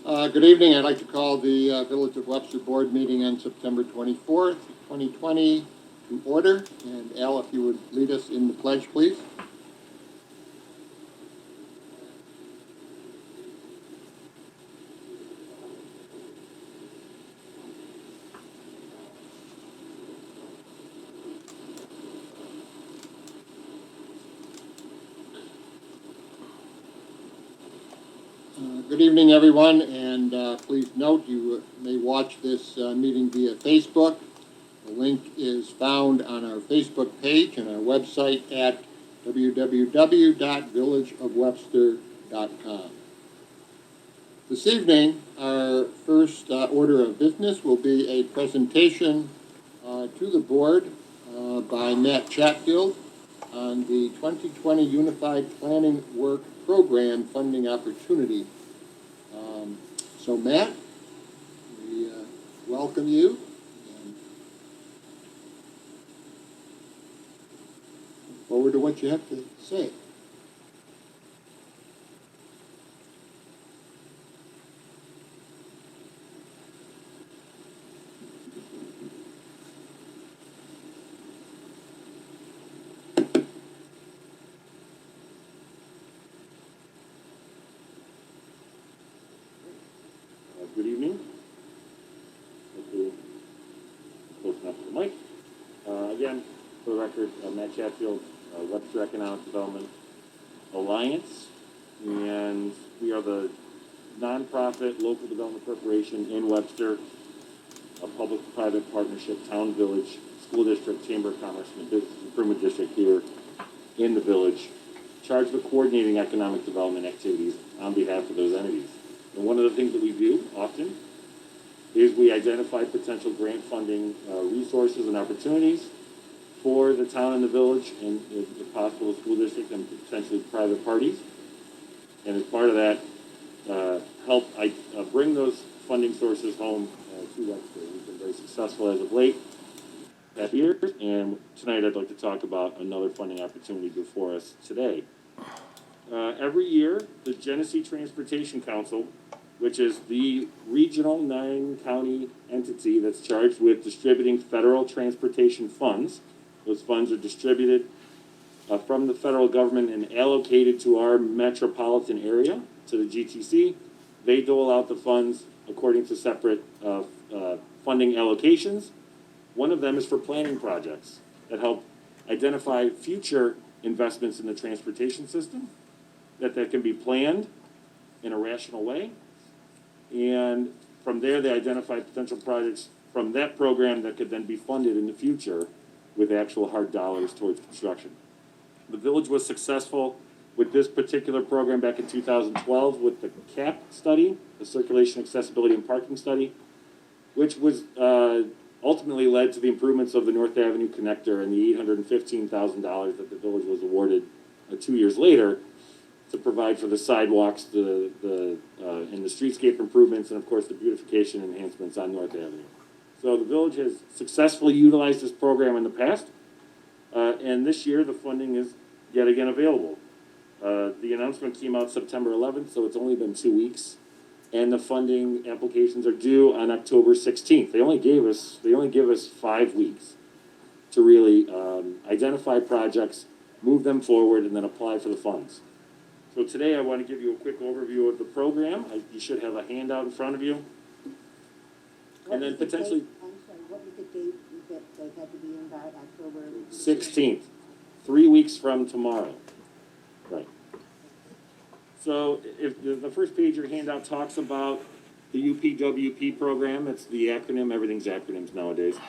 Good evening. I'd like to call the Village of Webster Board meeting on September 24th, 2020 to order. And Al, if you would lead us in the pledge, please. Good evening, everyone, and please note you may watch this meeting via Facebook. The link is found on our Facebook page and our website at www.villageofwebster.com. This evening, our first order of business will be a presentation to the board by Matt Chatfield on the 2020 Unified Planning Work Program funding opportunity. So Matt, we welcome you. And look forward to what you have to say. Good evening. Hopefully close enough to the mic. Again, for the record, Matt Chatfield, Webster Economic Development Alliance, and we are the nonprofit local development corporation in Webster, a public-private partnership, town, village, school district, chamber of commerce, and business improvement district here in the village, charged with coordinating economic development activities on behalf of those entities. And one of the things that we do often is we identify potential grant funding resources and opportunities for the town and the village, and if possible, the school district and potentially private parties. And as part of that, help bring those funding sources home to Webster. We've been very successful as of late that year, and tonight I'd like to talk about another funding opportunity before us today. Every year, the Genesee Transportation Council, which is the regional 9-county entity that's charged with distributing federal transportation funds. Those funds are distributed from the federal government and allocated to our metropolitan area, to the GTC. They dole out the funds according to separate funding allocations. One of them is for planning projects that help identify future investments in the transportation system that can be planned in a rational way. And from there, they identify potential projects from that program that could then be funded in the future with actual hard dollars towards construction. The village was successful with this particular program back in 2012 with the CAP study, the Circulation, Accessibility, and Parking Study, which was ultimately led to the improvements of the North Avenue connector and the $815,000 that the village was awarded 2 years later to provide for the sidewalks, and the streetscape improvements, and of course the beautification enhancements on North Avenue. So the village has successfully utilized this program in the past, and this year the funding is yet again available. The announcement came out September 11th, so it's only been 2 weeks, and the funding applications are due on October 16th. They only give us 5 weeks to really identify projects, move them forward, and then apply for the funds. So today I want to give you a quick overview of the program. You should have a handout in front of you. And then potentially... I'm sorry, what was the date that they had to be in by October? 16th, 3 weeks from tomorrow. Right. So if the first page of your handout talks about the UPWP program, it's the acronym, everything's acronyms nowadays.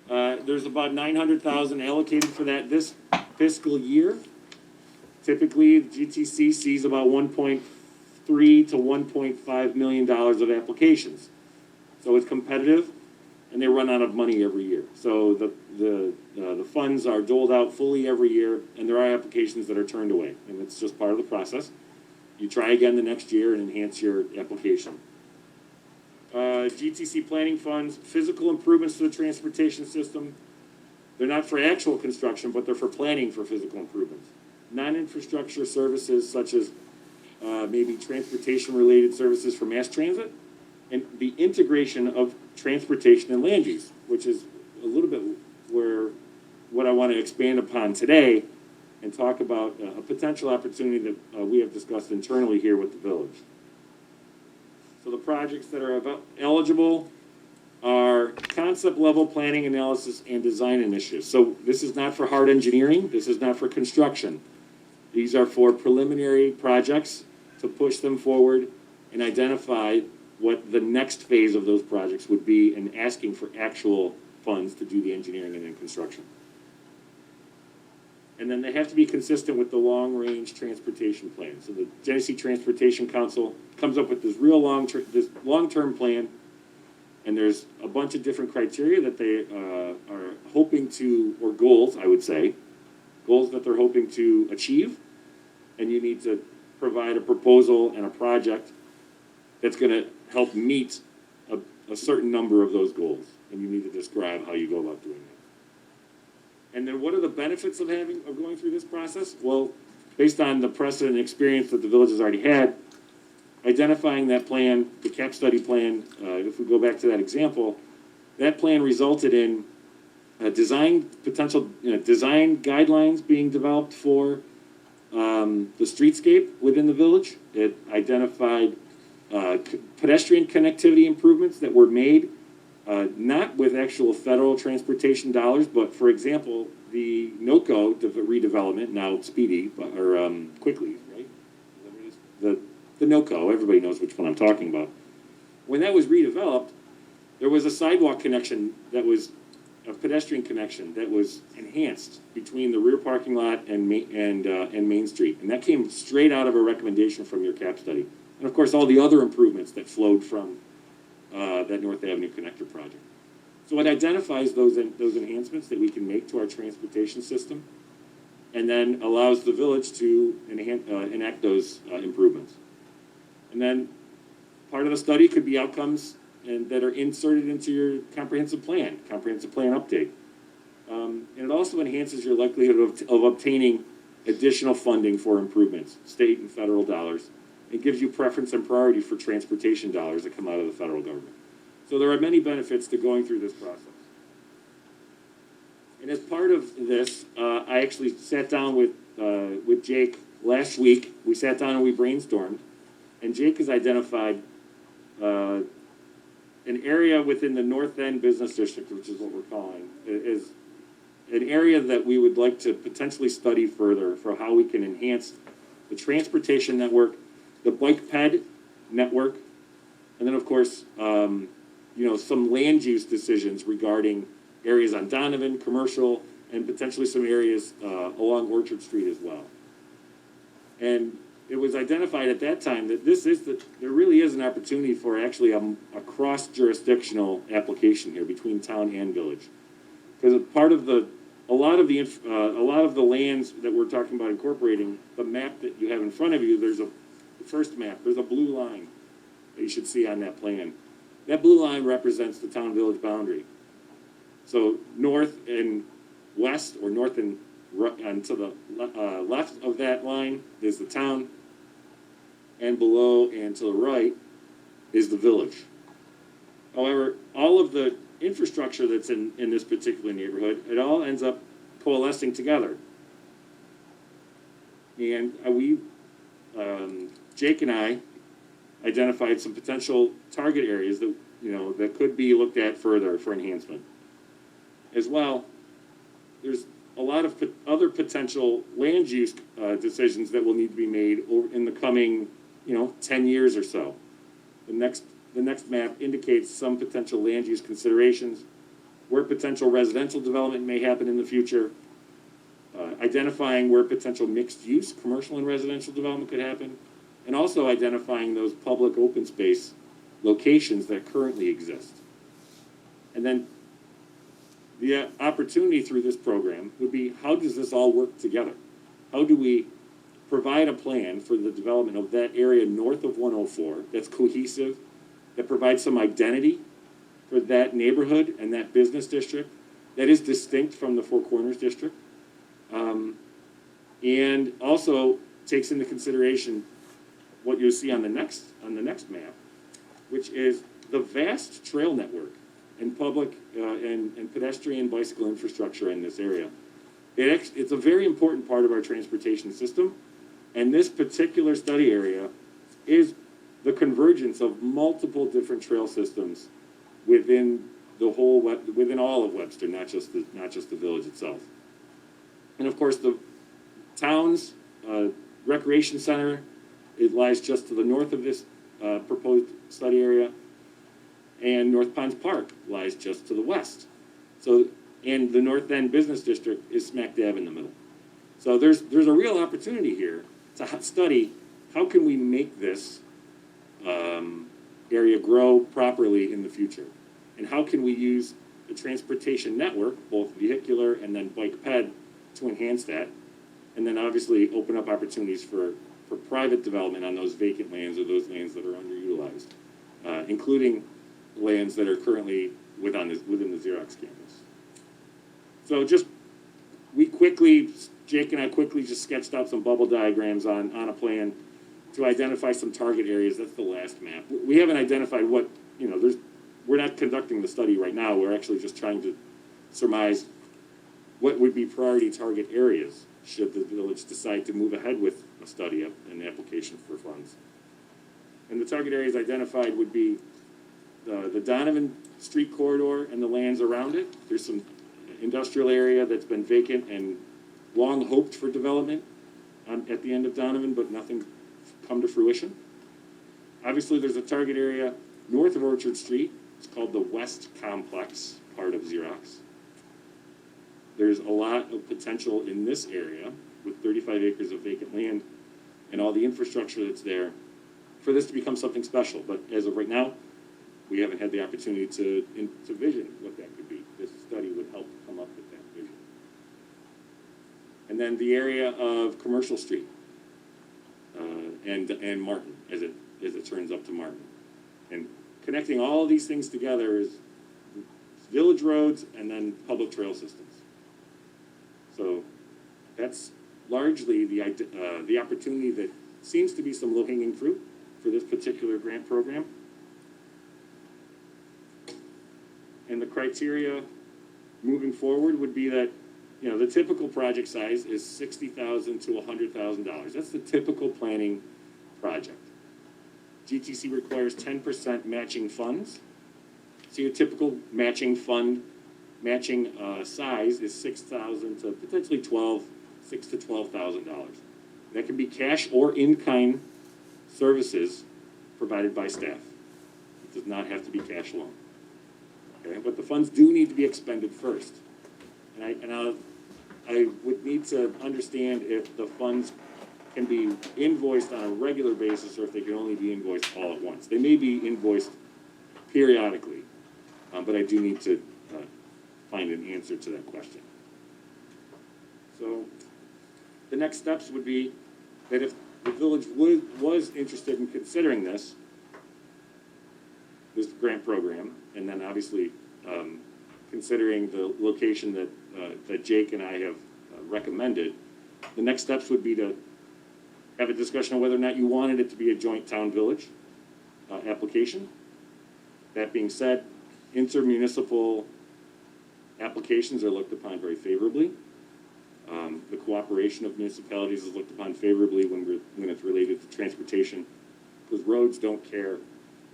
There's about $900,000 allocated for that this fiscal year. Typically, the GTC sees about $1.3 to $1.5 million of applications. So it's competitive, and they run out of money every year. So the funds are doled out fully every year, and there are applications that are turned away, and it's just part of the process. You try again the next year and enhance your application. GTC planning funds, physical improvements to the transportation system. They're not for actual construction, but they're for planning for physical improvements. Non-infrastructure services such as maybe transportation-related services for mass transit, and the integration of transportation and land use, which is a little bit where what I want to expand upon today and talk about a potential opportunity that we have discussed internally here with the village. So the projects that are eligible are concept level planning analysis and design initiatives. So this is not for hard engineering, this is not for construction. These are for preliminary projects to push them forward and identify what the next phase of those projects would be and asking for actual funds to do the engineering and then construction. And then they have to be consistent with the long-range transportation plan. So the Genesee Transportation Council comes up with this real this long-term plan, and there's a bunch of different criteria that they are hoping to, or goals, I would say, goals that they're hoping to achieve, and you need to provide a proposal and a project that's going to help meet a certain number of those goals, and you need to describe how you go about doing that. And then what are the benefits of going through this process? Well, based on the precedent and experience that the village has already had, identifying that plan, the CAP study plan, if we go back to that example, that plan resulted in design guidelines being developed for the streetscape within the village. It identified pedestrian connectivity improvements that were made, not with actual federal transportation dollars, but for example, the NOCO redevelopment, now Speedy, or Quickly, right? Is that what it is? The NOCO, everybody knows which one I'm talking about. When that was redeveloped, there was a sidewalk connection that was a pedestrian connection that was enhanced between the rear parking lot and Main Street. And that came straight out of a recommendation from your CAP study. And of course, all the other improvements that flowed from that North Avenue Connector project. So it identifies those enhancements that we can make to our transportation system, and then allows the village to enact those improvements. And then part of the study could be outcomes that are inserted into your comprehensive plan update. And it also enhances your likelihood of obtaining additional funding for improvements, state and federal dollars. It gives you preference and priority for transportation dollars that come out of the federal government. So there are many benefits to going through this process. And as part of this, I actually sat down with Jake last week. We sat down and we brainstormed. And Jake has identified an area within the North End Business District, which is what we're calling, is an area that we would like to potentially study further for how we can enhance the transportation network, the bike ped network, and then of course, some land use decisions regarding areas on Donovan, commercial, and potentially some areas along Orchard Street as well. And it was identified at that time that there really is an opportunity for actually a cross-jurisdictional application here between town and village, because a lot of the lands that we're talking about incorporating, the map that you have in front of you, there's the first map, there's a blue line that you should see on that plan. That blue line represents the town-village boundary. So north and west, or north and to the left of that line is the town, and below and to the right is the village. However, all of the infrastructure that's in this particular neighborhood, it all ends up coalescing together. And Jake and I identified some potential target areas that could be looked at further for enhancement. As well, there's a lot of other potential land use decisions that will need to be made in the coming 10 years or so. The next map indicates some potential land use considerations, where potential residential development may happen in the future, identifying where potential mixed use, commercial and residential development could happen, and also identifying those public open space locations that currently exist. And then the opportunity through this program would be, how does this all work together? How do we provide a plan for the development of that area north of 104 that's cohesive, that provides some identity for that neighborhood and that business district that is distinct from the Four Corners district, and also takes into consideration what you'll see on the next map, which is the vast trail network and public and pedestrian bicycle infrastructure in this area. It's a very important part of our transportation system, and this particular study area is the convergence of multiple different trail systems within within all of Webster, not just the village itself. And of course, the town's recreation center, it lies just to the north of this proposed study area, and North Ponds Park lies just to the west. So, and the North End Business District is smack dab in the middle. So there's a real opportunity here to study how can we make this area grow properly in the future, and how can we use the transportation network, both vehicular and then bike ped, to enhance that, and then obviously open up opportunities for private development on those vacant lands or those lands that are underutilized, including lands that are currently within the Xerox campus. So Jake and I quickly just sketched out some bubble diagrams on a plan to identify some target areas. That's the last map. We haven't identified what, we're not conducting the study right now. We're actually just trying to surmise what would be priority target areas should the village decide to move ahead with a study of an application for funds. And the target areas identified would be the Donovan Street corridor and the lands around it. There's some industrial area that's been vacant and long hoped for development at the end of Donovan, but nothing come to fruition. Obviously, there's a target area north of Orchard Street. It's called the West Complex, part of Xerox. There's a lot of potential in this area with 35 acres of vacant land and all the infrastructure that's there for this to become something special. But as of right now, we haven't had the opportunity to vision what that could be. This study would help come up with that vision. And then the area of Commercial Street and Martin, as it turns up to Martin. And connecting all of these things together is village roads and then public trail systems. So that's largely the opportunity that seems to be some low-hanging fruit for this particular grant program. And the criteria moving forward would be that, the typical project size is $60,000 to $100,000. That's the typical planning project. GTC requires 10% matching funds. So your typical matching fund, matching size is $6,000 to potentially $6,000 to $12,000. That can be cash or in-kind services provided by staff. It does not have to be cash alone. Okay, but the funds do need to be expended first. And I would need to understand if the funds can be invoiced on a regular basis or if they can only be invoiced all at once. They may be invoiced periodically, but I do need to find an answer to that question. So the next steps would be that if the village was interested in considering this grant program, and then obviously considering the location that Jake and I have recommended, the next steps would be to have a discussion on whether or not you wanted it to be a joint town-village application. That being said, intermunicipal applications are looked upon very favorably. The cooperation of municipalities is looked upon favorably when it's related to transportation, because roads don't care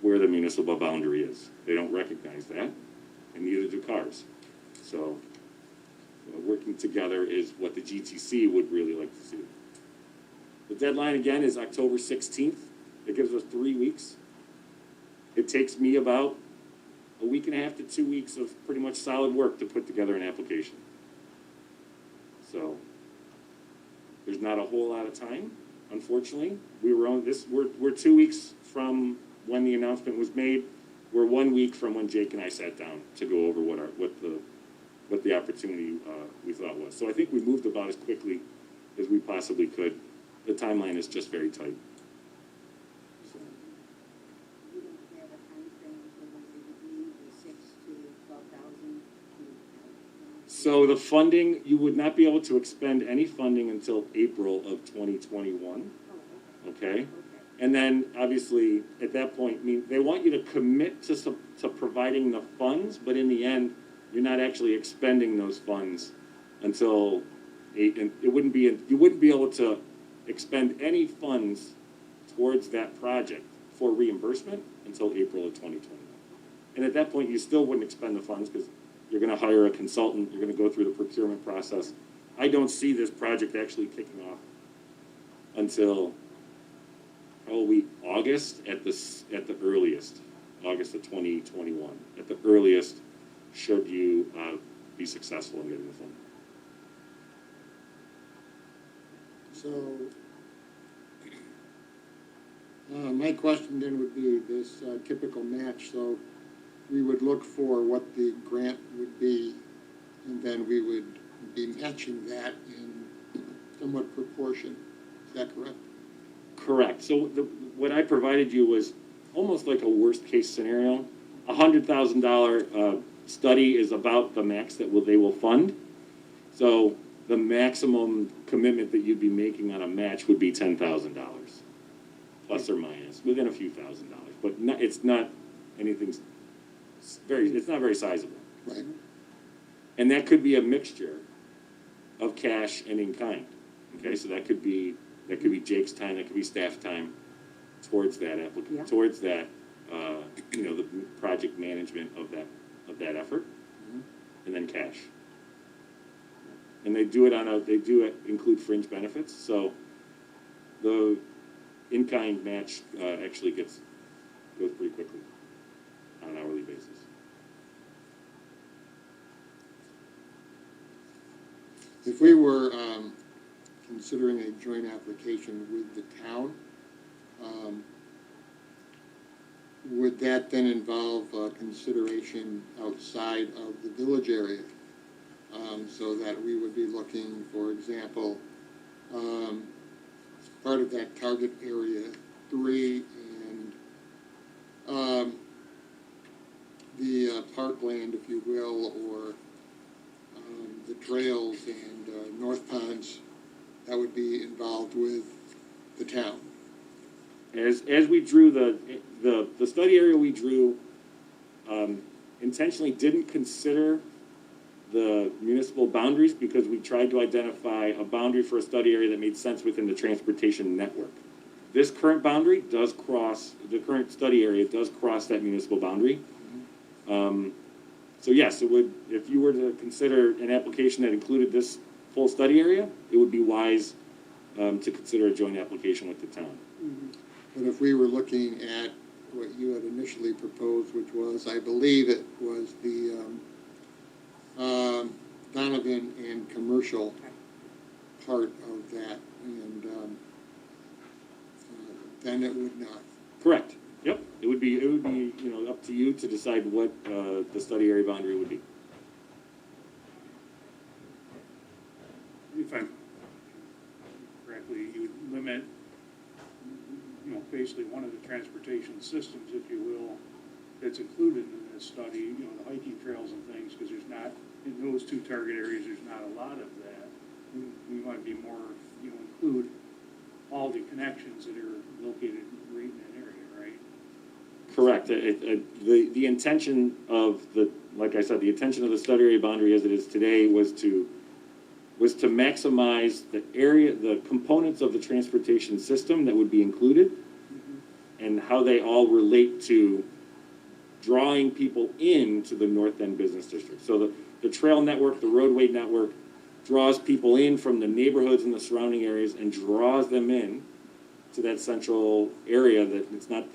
where the municipal boundary is. They don't recognize that, and neither do cars. So working together is what the GTC would really like to see. The deadline, again, is October 16th. It gives us 3 weeks. It takes me about a week and a half to 2 weeks of pretty much solid work to put together an application. So there's not a whole lot of time, unfortunately. We're 2 weeks from when the announcement was made. We're 1 week from when Jake and I sat down to go over what the opportunity we thought was. So I think we moved about as quickly as we possibly could. The timeline is just very tight. So. You don't have a time frame for when it would be the 6,000 to 12,000? So the funding, you would not be able to expend any funding until April of 2021. Oh, Okay? And then, obviously, at that point, I mean, they want you to commit to to providing the funds, but in the end, you're not actually expending those funds until, you wouldn't be able to expend any funds towards that project for reimbursement until April of 2021. And at that point, you still wouldn't expend the funds because you're gonna hire a consultant, you're gonna go through the procurement process. I don't see this project actually kicking off until probably August at the earliest, August of 2021, at the earliest, should you be successful in getting the funding. So, my question then would be this typical match, so we would look for what the grant would be, and then we would be matching that in somewhat proportion. Is that correct? Correct. So what I provided you was almost like a worst-case scenario. $100,000 study is about the max that they will fund. So the maximum commitment that you'd be making on a match would be $10,000, plus or minus, within a few $1,000s. But it's not anything it's not very sizable. Right. And that could be a mixture of cash and in kind. Okay, so that could be Jake's time, that could be staff time towards that Yeah. towards that, the project management of that effort, and then cash. And they do it include fringe benefits, so the in-kind match actually goes pretty quickly on an hourly basis. If we were considering a joint application with the town, would that then involve consideration outside of the village area? So that we would be looking, for example, part of that target area 3 and the parkland, if you will, or the trails and North Ponds, that would be involved with the town. As we drew the study area we drew, intentionally didn't consider the municipal boundaries because we tried to identify a boundary for a study area that made sense within the transportation network. This current boundary does cross, the current study area does cross that municipal boundary. So yes, it would, if you were to consider an application that included this full study area, it would be wise to consider a joint application with the town. But if we were looking at what you had initially proposed, which was, I believe it was the Donovan and commercial part of that, and then it would not. Correct. Yep. It would be up to you to decide what the study area boundary would be. If I'm correctly, you would limit, basically one of the transportation systems, if you will, that's included in this study, the hiking trails and things, because there's not, in those two target areas, there's not a lot of that. We want to be more, include all the connections that are located right in that area, right? Correct. The intention of like I said, the intention of the study area boundary as it is today was to maximize the area, the components of the transportation system that would be included, and how they all relate to drawing people into the North End Business District. So the trail network, the roadway network, draws people in from the neighborhoods and the surrounding areas and draws them in to that central area that it's not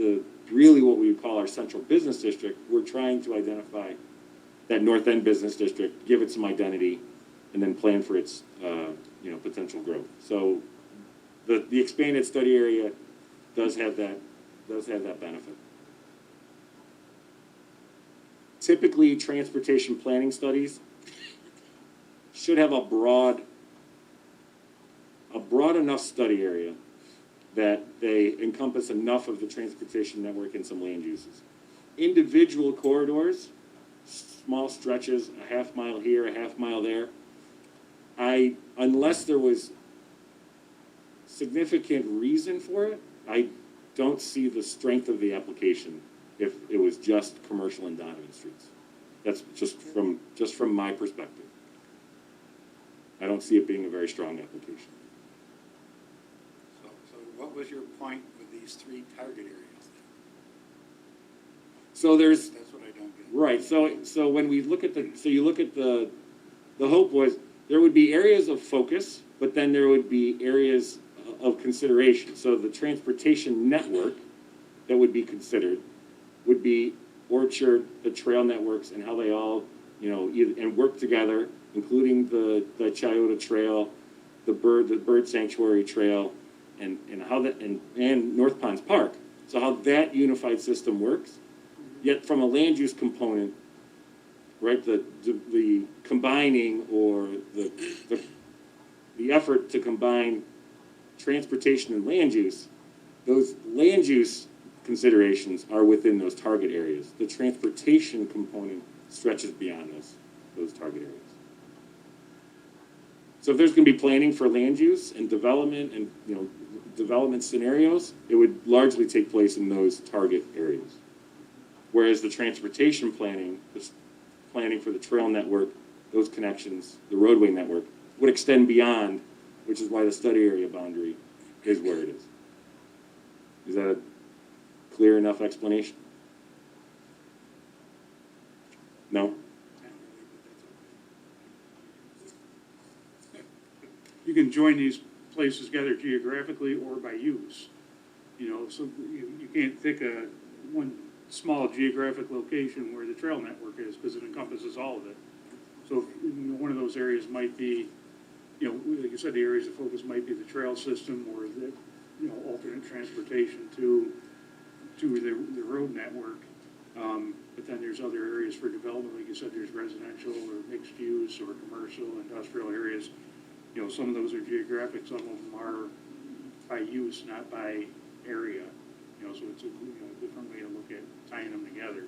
really what we would call our central business district. We're trying to identify that North End Business District, give it some identity, and then plan for its potential growth. So the expanded study area does have that benefit. Typically, transportation planning studies should have a broad enough study area that they encompass enough of the transportation network and some land uses. Individual corridors, small stretches, a half mile here, a half mile there, unless there was significant reason for it, I don't see the strength of the application if it was just commercial and Donovan streets. That's just from my perspective. I don't see it being a very strong application. So what was your point with these three target areas? So there's, That's what I don't get. right, so when we look at you look at the hope was there would be areas of focus, but then there would be areas of consideration. So the transportation network that would be considered would be Orchard, the trail networks, and how they all, and work together, including the Chiota Trail, the bird sanctuary trail, and how that, and North Ponds Park. So how that unified system works. Yet from a land use component, right, the combining or the effort to combine transportation and land use, those land use considerations are within those target areas. The transportation component stretches beyond those target areas. So if there's going to be planning for land use and development and development scenarios, it would largely take place in those target areas. Whereas the transportation planning, the planning for the trail network, those connections, the roadway network, would extend beyond, which is why the study area boundary is where it is. Is that a clear enough explanation? No? Not really, but that's okay. You can join these places together geographically or by use. So you can't pick one small geographic location where the trail network is, because it encompasses all of it. So one of those areas might be, like you said, the areas of focus might be the trail system or the, alternate transportation to the road network. But then there's other areas for development, like you said, there's residential or mixed use or commercial, industrial areas. Some of those are geographic, some of them are by use, not by area. So it's a different way to look at tying them together.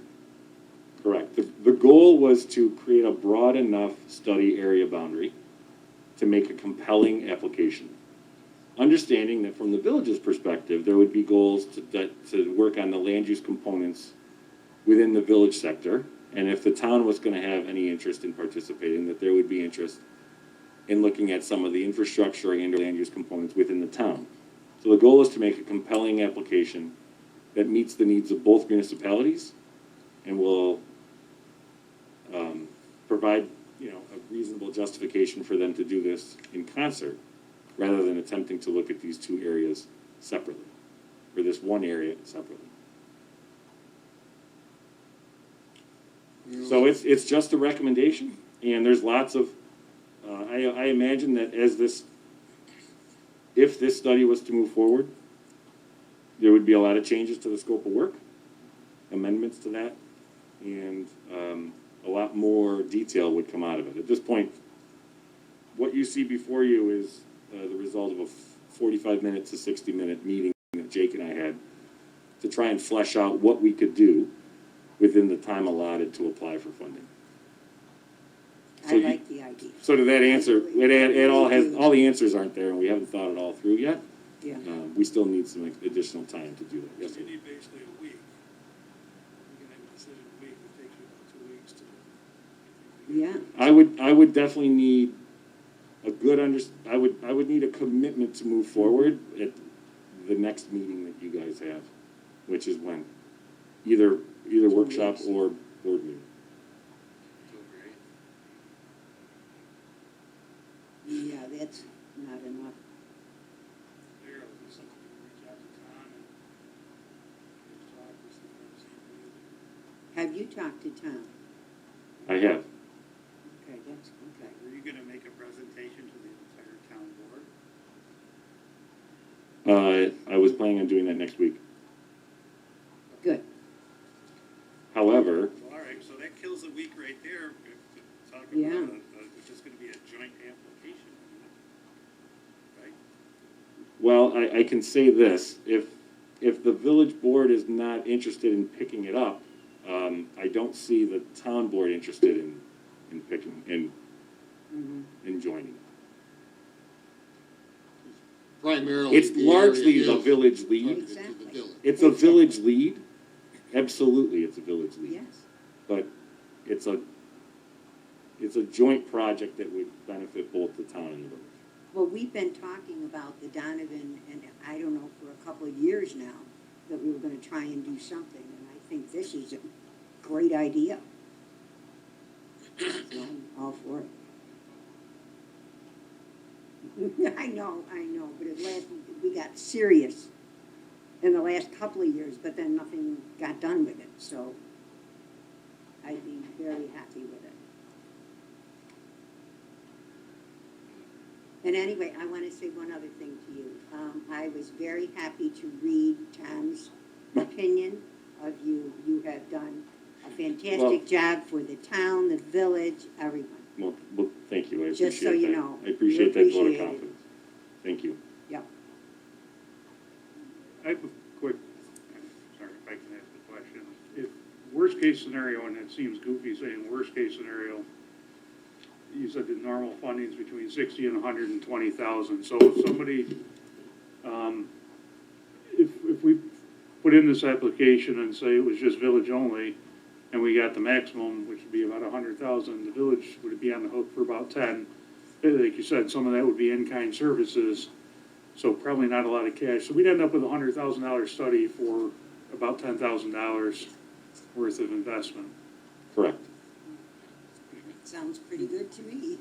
Correct. The goal was to create a broad enough study area boundary to make a compelling application. Understanding that from the village's perspective, there would be goals to work on the land use components within the village sector. And if the town was going to have any interest in participating, that there would be interest in looking at some of the infrastructure and land use components within the town. So the goal is to make a compelling application that meets the needs of both municipalities and will provide, a reasonable justification for them to do this in concert, rather than attempting to look at these two areas separately, or this one area separately. So it's just a recommendation, and there's lots of, I imagine that if this study was to move forward, there would be a lot of changes to the scope of work, amendments to that, and a lot more detail would come out of it. At this point, what you see before you is the result of a 45-minute to 60-minute meeting that Jake and I had to try and flesh out what we could do within the time allotted to apply for funding. I like the idea. So to that answer, it all has, do. all the answers aren't there, and we haven't thought it all through yet. Yeah. We still need some additional time to do that. Yes, sir. You need basically a week. You can make a decision in a week, it takes you about 2 weeks to. Yeah. I would definitely need a good I would need a commitment to move forward at the next meeting that you guys have, which is when? Either workshop weeks. or board meeting. Yeah, that's not enough. There, I'll do something to reach out to Tom and just talk with some. Have you talked to Tom? I have. Okay, that's okay. Are you gonna make a presentation to the entire town board? I was planning on doing that next week. Good. However, Well, all right, so that kills a week right there, to talk Yeah. about, which is gonna be a joint application, right? well, I can say this, if the village board is not interested in picking it up, I don't see the town board interested in Mm-hmm. in joining. Brian, primarily. It's the largely area the is village lead. targeted to the Exactly. village. It's a village lead. Absolutely, it's a village lead. Yes. But it's a joint project that would benefit both the town and the village. Well, we've been talking about the Donovan, and I don't know, for a couple of years now, that we were gonna try and do something, and I think this is a great idea. So I'm all for it. I know, but at last, we got serious in the last couple of years, but then nothing got done with it, so I'd be very happy with it. And anyway, I want to say one other thing to you. I was very happy to read Tom's opinion of you. You have done a fantastic job for the town, the village, everyone. Well, thank you, I appreciate that. Just so you know, I appreciate we that vote of appreciate it. confidence. Thank you. Yep. I have a quick, sorry if I can ask a question. If worst case scenario, and it seems goofy saying worst case scenario, you said the normal funding is between 60 and 120,000. So if somebody, if we put in this application and say it was just village only, and we got the maximum, which would be about 100,000, the village would be on the hook for about 10. Like you said, some of that would be in-kind services, so probably not a lot of cash. So we'd end up with a $100,000 study for about $10,000 worth of investment. Correct. Sounds pretty good to me.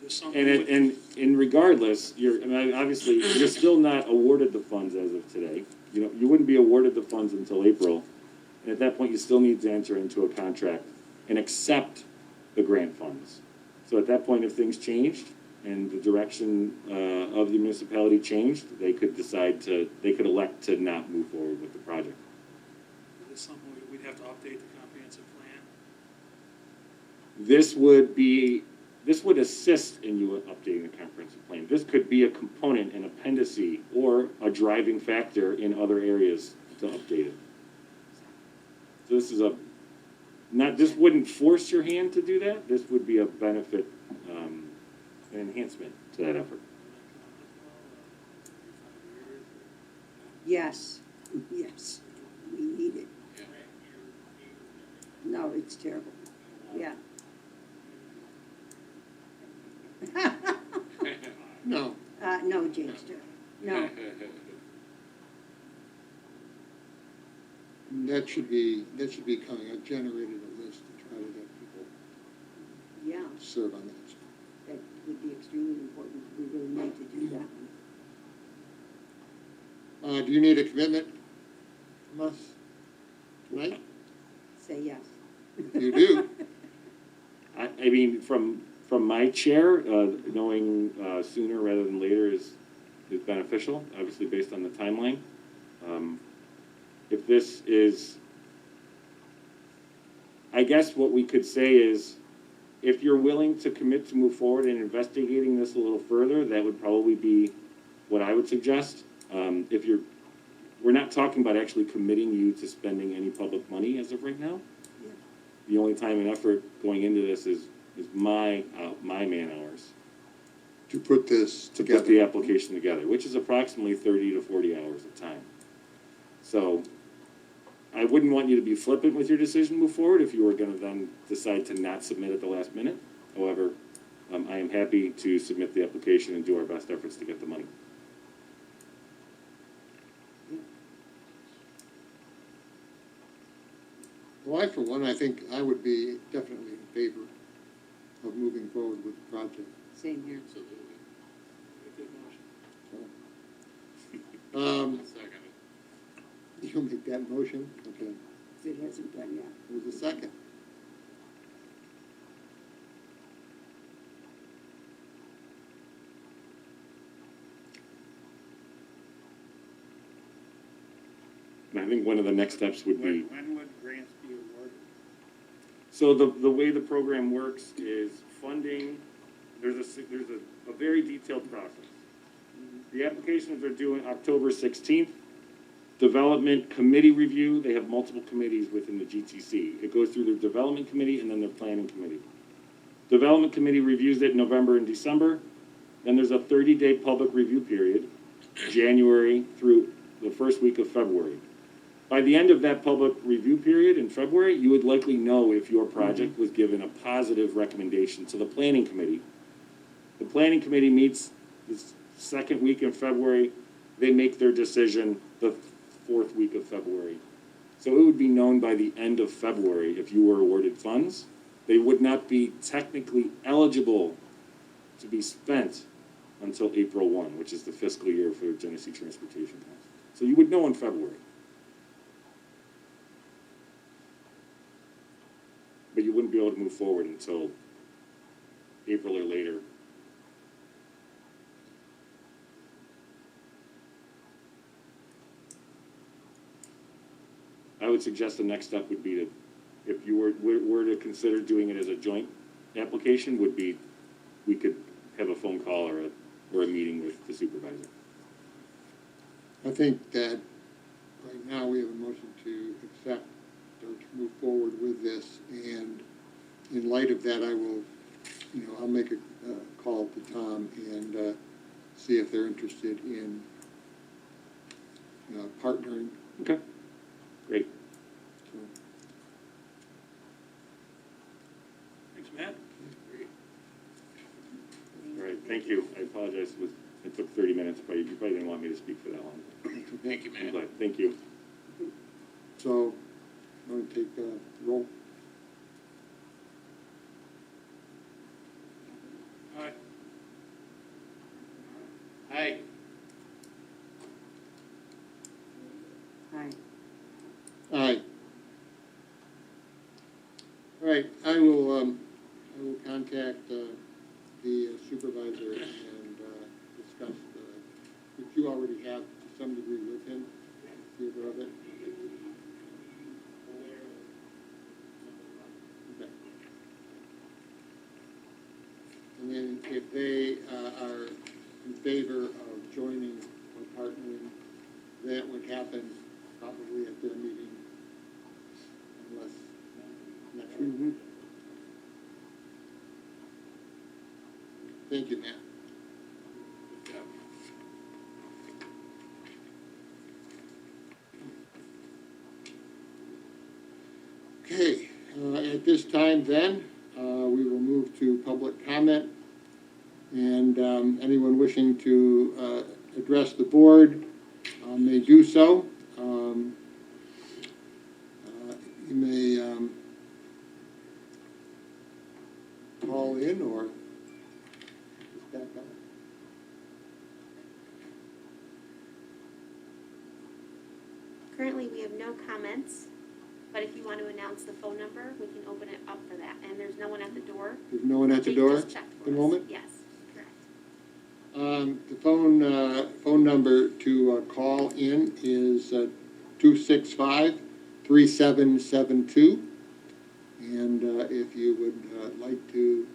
There's something And regardless, obviously, you're still not awarded the funds as of today. You wouldn't be awarded the funds until April. And at that point, you still need to enter into a contract and accept the grant funds. So at that point, if things changed and the direction of the municipality changed, they could elect to not move forward with the project. There's something we'd have to update the comprehensive plan. This would assist in you updating the comprehensive plan. This could be a component, an appendice, or a driving factor in other areas to update it. So this wouldn't force your hand to do that. This would be a benefit, an enhancement to that effort. Yes, yes, we need it. No, it's terrible. Yeah. No, No, Jamester, no. that should be coming, I've generated a list to try to get people Yeah, to serve on that. that would be extremely important. We really need to do that one. Do you need a commitment from us tonight? Say yes. If you do, I mean, from my chair, knowing sooner rather than later is beneficial, obviously based on the timeline. If this is, I guess what we could say is, if you're willing to commit to move forward in investigating this a little further, that would probably be what I would suggest. We're not talking about actually committing you to spending any public money as of right now. Yeah. The only time and effort going into this is my man hours to put this to together. put the application together, which is approximately 30 to 40 hours of time. So I wouldn't want you to be flippant with your decision to move forward if you were going to then decide to not submit at the last minute. However, I am happy to submit the application and do our best efforts to get the money. Well, I, for one, I think I would be definitely in favor of moving forward with the project. Same here. Absolutely. Good motion. Second. You'll make that motion? Okay. It hasn't done yet. Who's the second? And I think one of the next steps would be, When would grants be awarded? so the way the program works is funding, there's a very detailed process. The applications are due on October 16th. Development committee review, they have multiple committees within the GTC. It goes through their development committee and then their planning committee. Development committee reviews it in November and December. Then there's a 30-day public review period, January through the first week of February. By the end of that public review period in February, you would likely know if your project was given a positive recommendation to the planning committee. The planning committee meets the second week in February. They make their decision the fourth week of February. So it would be known by the end of February if you were awarded funds. They would not be technically eligible to be spent until April 1, which is the fiscal year for Genesee Transportation Council. So you would know in February. But you wouldn't be able to move forward until April or later. I would suggest the next step would be to, if you were to consider doing it as a joint application, would be, we could have a phone call or a meeting with the supervisor. I think that right now we have a motion to accept or to move forward with this, and in light of that, I will, I'll make a call to Tom and see if they're interested in partnering. Okay. Great. So, Thanks, Matt. All right, thank you. I apologize, it took 30 minutes, but you probably didn't want me to speak for that long. Thank you, I'm Matt. glad. Thank you. So, I'm going to take a roll. Aye. Aye. Aye. Aye. All right, I will contact the supervisor and discuss, which you already have to some degree with him, you aware of it? Okay. And then if they are in favor of joining or partnering, that would happen probably at their meeting, unless next week. Thank you, Matt. Good job. Okay, at this time then, we will move to public comment. And anyone wishing to address the board may do so. You may call in or just back up. Currently, we have no comments, but if you want to announce the phone number, we can open it up for that. And there's no one at the door. There's no one at the They door just at checked for the us. moment? Yes, correct. The phone number to call in is 265-3772. And if you would like to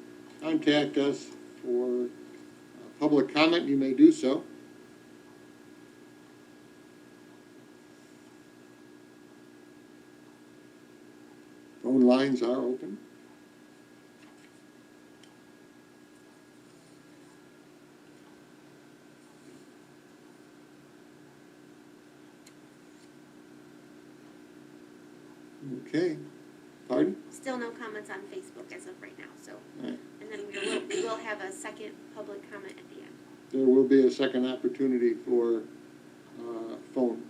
contact us for public comment, you may do so. Phone lines are open. Okay, pardon? Still no comments on Facebook as of right now, so. All right. And then we will have a second public comment at the end. There will be a second opportunity for phone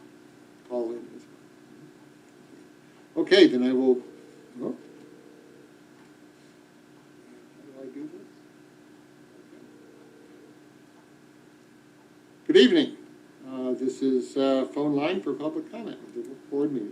call-in. Okay, then I will, oh. How do I do this? Good evening. This is phone line for public comment at the board meeting.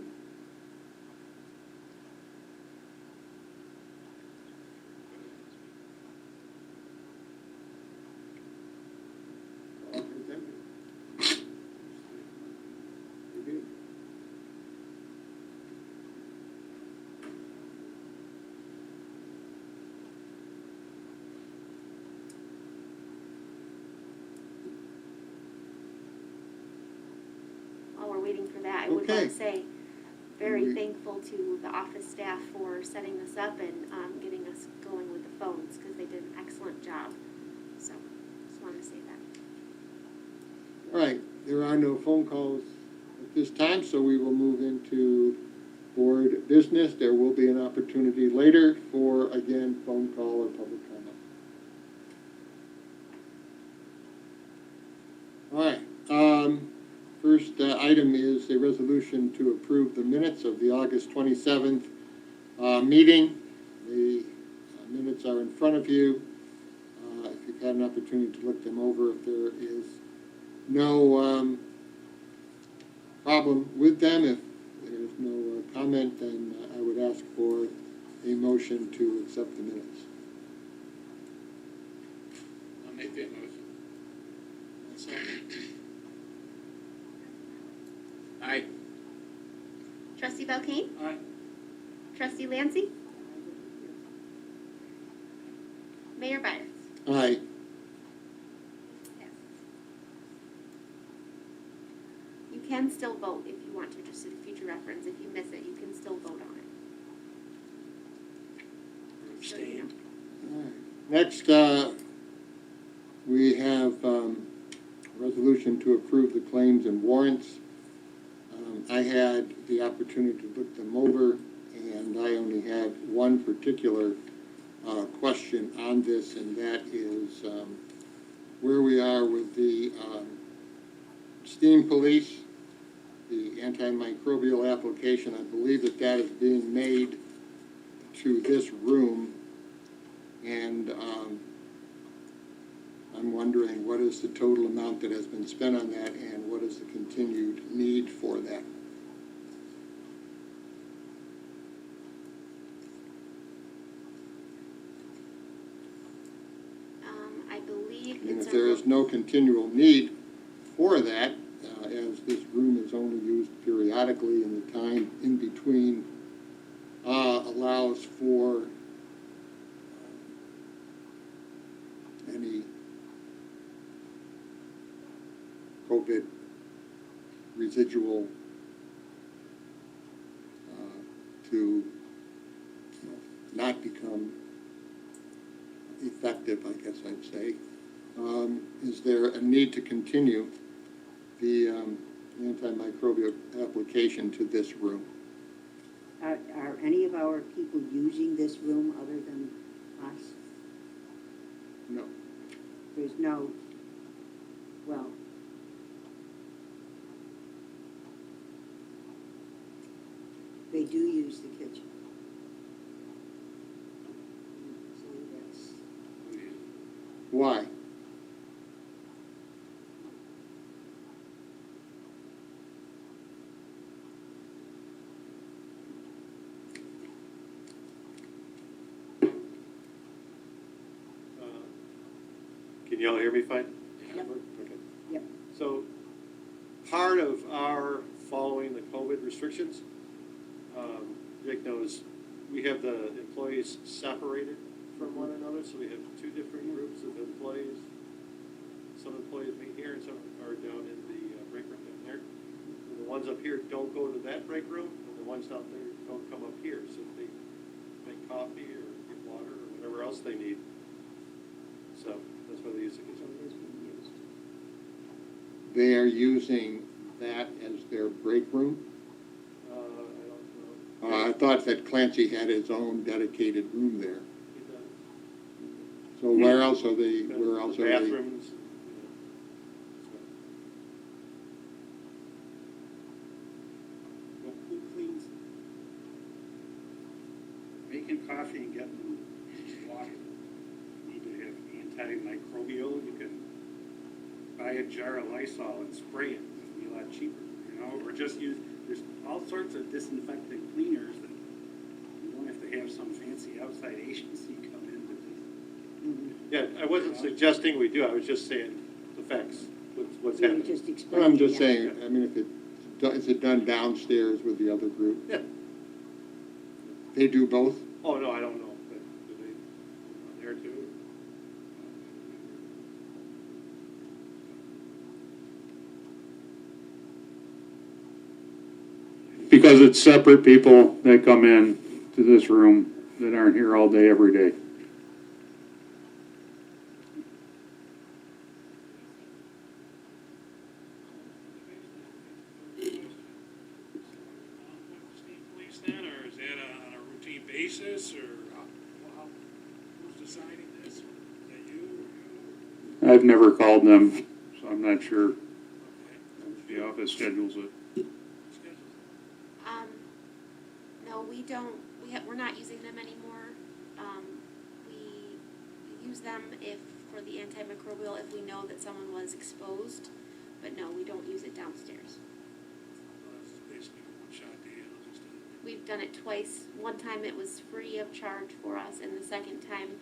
While we're waiting for that, I would want Okay. to say, very We- thankful to the office staff for setting this up and getting us going with the phones, because they did an excellent job. So, just want to say that. All right, there are no phone calls at this time, so we will move into board business. There will be an opportunity later for, again, phone call or public comment. All right, first item is a resolution to approve the minutes of the August 27th meeting. The minutes are in front of you. If you've had an opportunity to look them over, if there is no problem with them, if there's no comment, then I would ask for a motion to accept the minutes. I'll make that motion. Aye. Trustee Belkane? Aye. Trustee Lancy? Mayor Byers? Aye. You can still vote if you want to, just in future reference. If you miss it, you can still vote on it. So you know. All right. Next, we have a resolution to approve the claims and warrants. I had the opportunity to look them over, and I only have one particular question on this, and that is where we are with the steam police, the antimicrobial application. I believe that that is being made to this room, and I'm wondering what is the total amount that has been spent on that, and what is the continued need for that? I believe And it's if there is no continual need for that, as this room is only used periodically and the time in between allows for any COVID residual to not become effective, I guess I'd say. Is there a need to continue the antimicrobial application to this room? Are any of our people using this room other than us? No. There's no, well, they do use the kitchen. So that's, Why? Can y'all hear me fine? Yep. Okay. Yep. So, part of our following the COVID restrictions, Rick knows, we have the employees separated from one another, so we have two different groups of employees. Some employees meet here and some are down in the break room down there. And the ones up here don't go to that break room, and the ones down there don't come up here, so they make coffee or get water or whatever else they need. So, that's why they use the kitchen. They are using that as their break room? I don't know. I thought that Clancy had his own dedicated room there. He does. So where else are they, where else The are they? bathrooms, Well, who cleans? Making coffee and getting water. You need to have antimicrobial. You can buy a jar of Lysol and spray it. It'll be a lot cheaper, you know, or just use, there's all sorts of disinfectant cleaners that you don't have to have some fancy outside agency come in to just. yeah, I wasn't suggesting we do, I was just saying the facts, what's you happening. just Well, explained. I'm just yeah. saying, I mean, if is it done downstairs with the other group? Yeah. They do both? Oh, no, I don't know, but do they, there too? Because it's separate people that come in to this room that aren't here all day, every day. I've never called them, so I'm not sure the office schedules it. No, we don't, we're not using them anymore. We use them for the antimicrobial, if we know that someone was exposed, but no, we don't use it downstairs. That's basically a one-shot deal, just We've done it twice. One time it was free of charge for us, and the second time,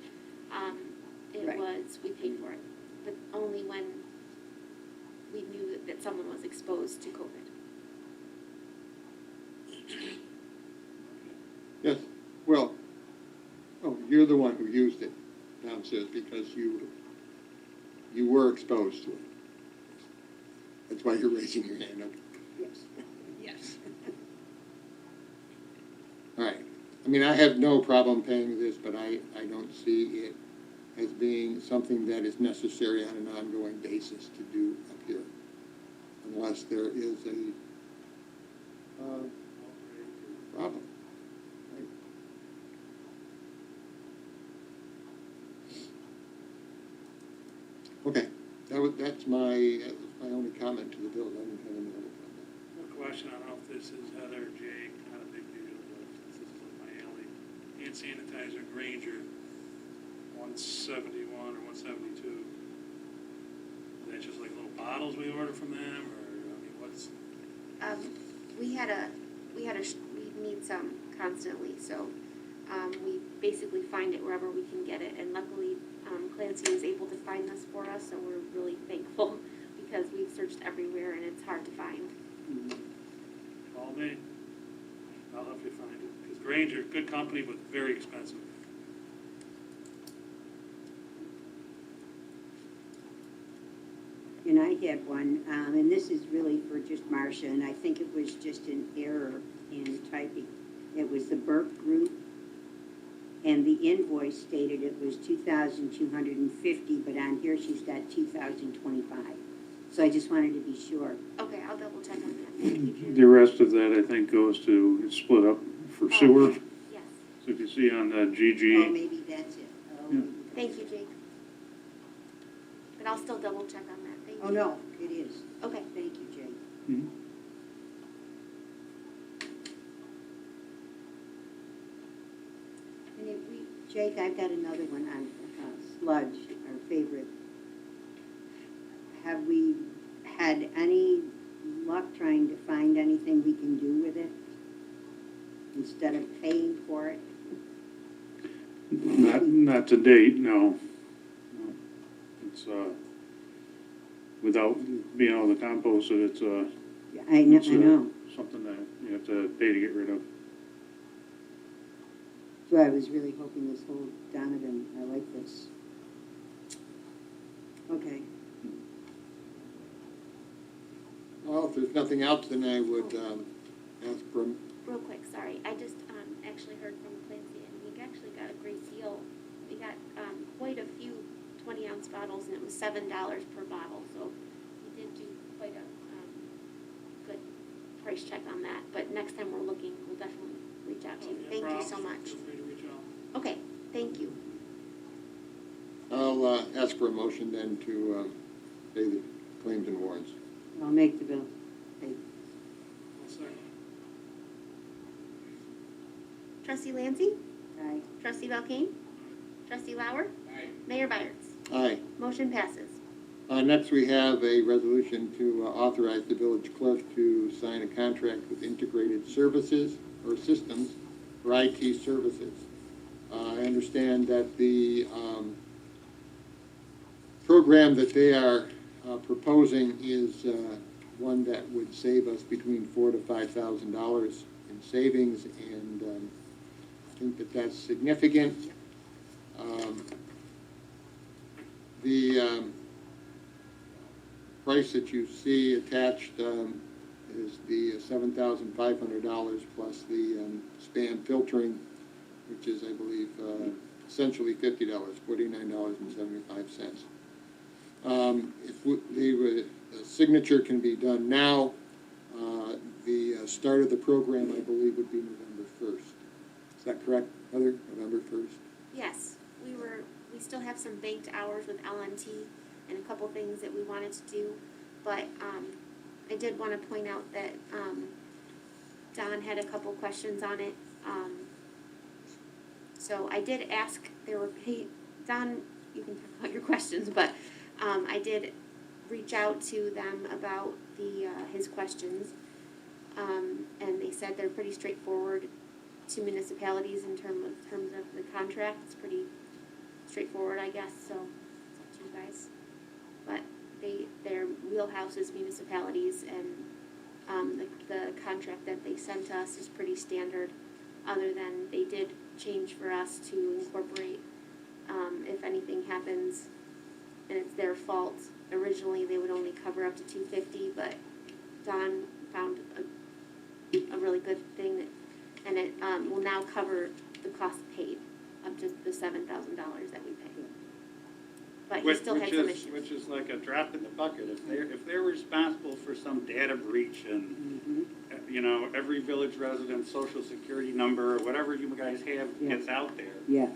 Right. we paid for it. But only when we knew that someone was exposed to COVID. Yes, well, oh, you're the one who used it downstairs because you were exposed to it. That's why you're raising your hand up. Yes, yes. All right. I mean, I have no problem paying this, but I don't see it as being something that is necessary on an ongoing basis to do up here. Unless there is a problem. Right? Okay, that's my only comment to the bill. I didn't have any other comment. one question, I don't know if this is Heather or Jake, not a big deal, but since this is in my alley. Hand sanitizer Granger, 171 or 172. Is that just like little bottles we order from them, or, I mean, what's, We need some constantly, so, we basically find it wherever we can get it, and luckily, Clancy was able to find this for us, so we're really thankful, because we've searched everywhere and it's hard to find. call me? I'll help you find it, because Granger, good company, but very expensive. And I had one, and this is really for just Marcia, and I think it was just an error in typing. It was the Burke Group, and the invoice stated it was 2,250, but on here she's got 2,025. So I just wanted to be sure. Okay, I'll double check on that. Thank you, Judy. The rest of that, I think, goes to, it's split up for sewer. Yes, So if you see on the Oh, GG, maybe that's it. Oh, Yeah. maybe that's thank it. you, Jake. But I'll still double check on that, thank you. Oh, no, it is. Okay. Thank you, Jay. Mhm. And Jake, I've got another one on sludge, our favorite. Have we had any luck trying to find anything we can do with it instead of paying for it? not to date, no. No. It's, without being able to compost it, it's, Yeah, I know, it's, I know. something that you have to pay to get rid of. So I was really hoping this whole Donovan, I like this. Okay. Well, if there's nothing else, then I would ask for, Real quick, sorry, I just, actually heard from Clancy, and we actually got a great deal. We got, quite a few 20-ounce bottles, and it was $7 per bottle, so we did do quite a, good price check on that. But next time we're looking, we'll definitely reach out to you. Yeah, Thank you Rob, so much. Feel free to reach out. Okay, thank you. I'll ask for a motion then to pay the claims and warrants. I'll make the bill. Hey, One second. Trustee Lancy? aye. Trustee Belkane? Trustee Lauer? Mayor Byers? Aye. Motion passes. Next, we have a resolution to authorize the village clerk to sign a contract with Integrated Services or Systems for IT services. I understand that the program that they are proposing is one that would save us between $4,000 to $5,000 in savings, and I think that that's significant. The price that you see attached is the $7,500 plus the spam filtering, which is, I believe, essentially $50, $49.75. The signature can be done now. The start of the program, I believe, would be November 1st. Is that correct, Heather? November 1st? Yes, we still have some banked hours with LNT, and a couple things that we wanted to do. But, I did wanna point out that, Don had a couple questions on it. So I did ask, Don, you can talk about your questions, but, I did reach out to them about his questions. And they said they're pretty straightforward to municipalities in terms of the contract. It's pretty straightforward, I guess, so it's up to you guys. But their wheelhouse is municipalities, and the contract that they sent us is pretty standard, other than they did change for us to incorporate, if anything happens and it's their fault. Originally, they would only cover up to $250, but Don found a really good thing that, and it, will now cover the cost paid up to the $7,000 that we pay. But he still had some issues. Which is like a drop in the bucket. If they're responsible for some data breach and, you know, every village resident's social security number or whatever you guys have gets out there, Yeah.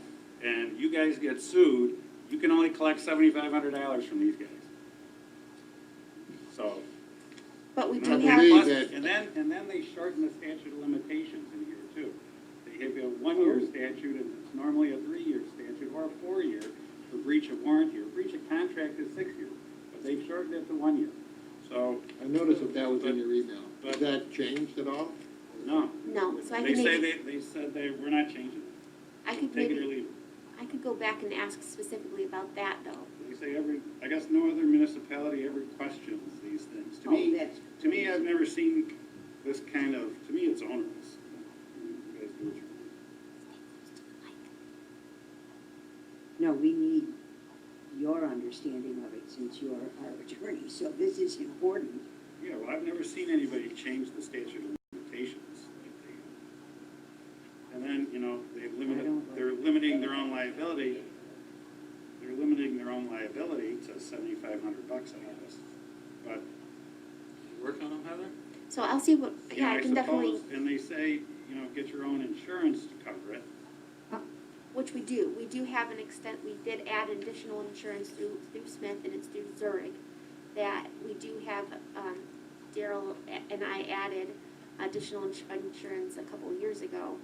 and you guys get sued, you can only collect $7,500 from these guys. So. But we I do believe have, that- And then they shorten the statute of limitations in here too. They have a 1-year statute, and it's normally a 3-year statute, or a 4-year for breach of warranty, or breach of contract is 6 years, but they've shortened it to 1 year. So, I noticed that was in your email. Has but- that changed at all? no. no, so I They could say maybe, they said we're not changing it. I could Take it or maybe, leave it. I could go back and ask specifically about that, though. They say I guess no other municipality ever questions these things. To me, I've never seen this kind of, to me, it's onerous. You guys do what you want. No, we need your understanding of it since you're our attorney, so this is important. Yeah, well, I've never seen anybody change the statute of limitations like they. And then, you know, they're limiting their own liability. They're limiting their own liability to $7,500, I guess. But. Work on them, Heather? So I'll see what, yeah, I can definitely, suppose. And they say, you know, get your own insurance to cover it. which we do. We do have we did add additional insurance through Smith, and it's through Zurich, that we do have, Daryl and I added additional insurance a couple of years ago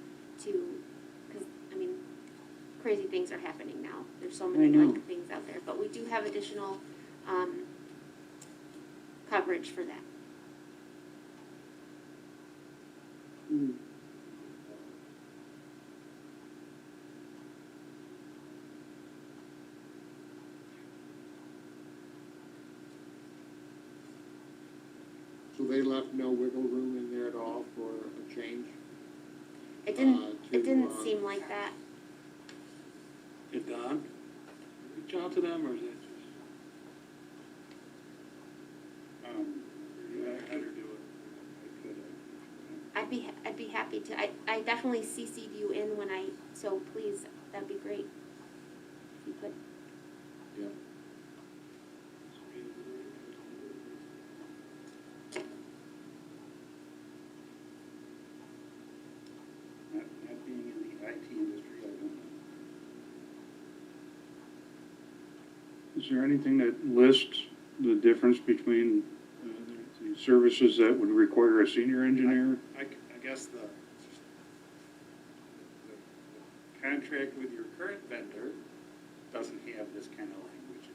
to, because, I mean, crazy things are happening now. There's so many I know. like things out there, but we do have additional, coverage for that. Mm. So they left no wiggle room in there at all for a change? It didn't, to, it didn't seem like that. Did Don reach out to them, or is that just? Yeah, I better do it. I could. I'd be happy to. I definitely CC'd you in so please, that'd be great. If you could. Yeah. Not being in the IT industry, I don't know. Is there anything that lists the difference between the services that would require a senior engineer? I guess the contract with your current vendor doesn't have this kind of language in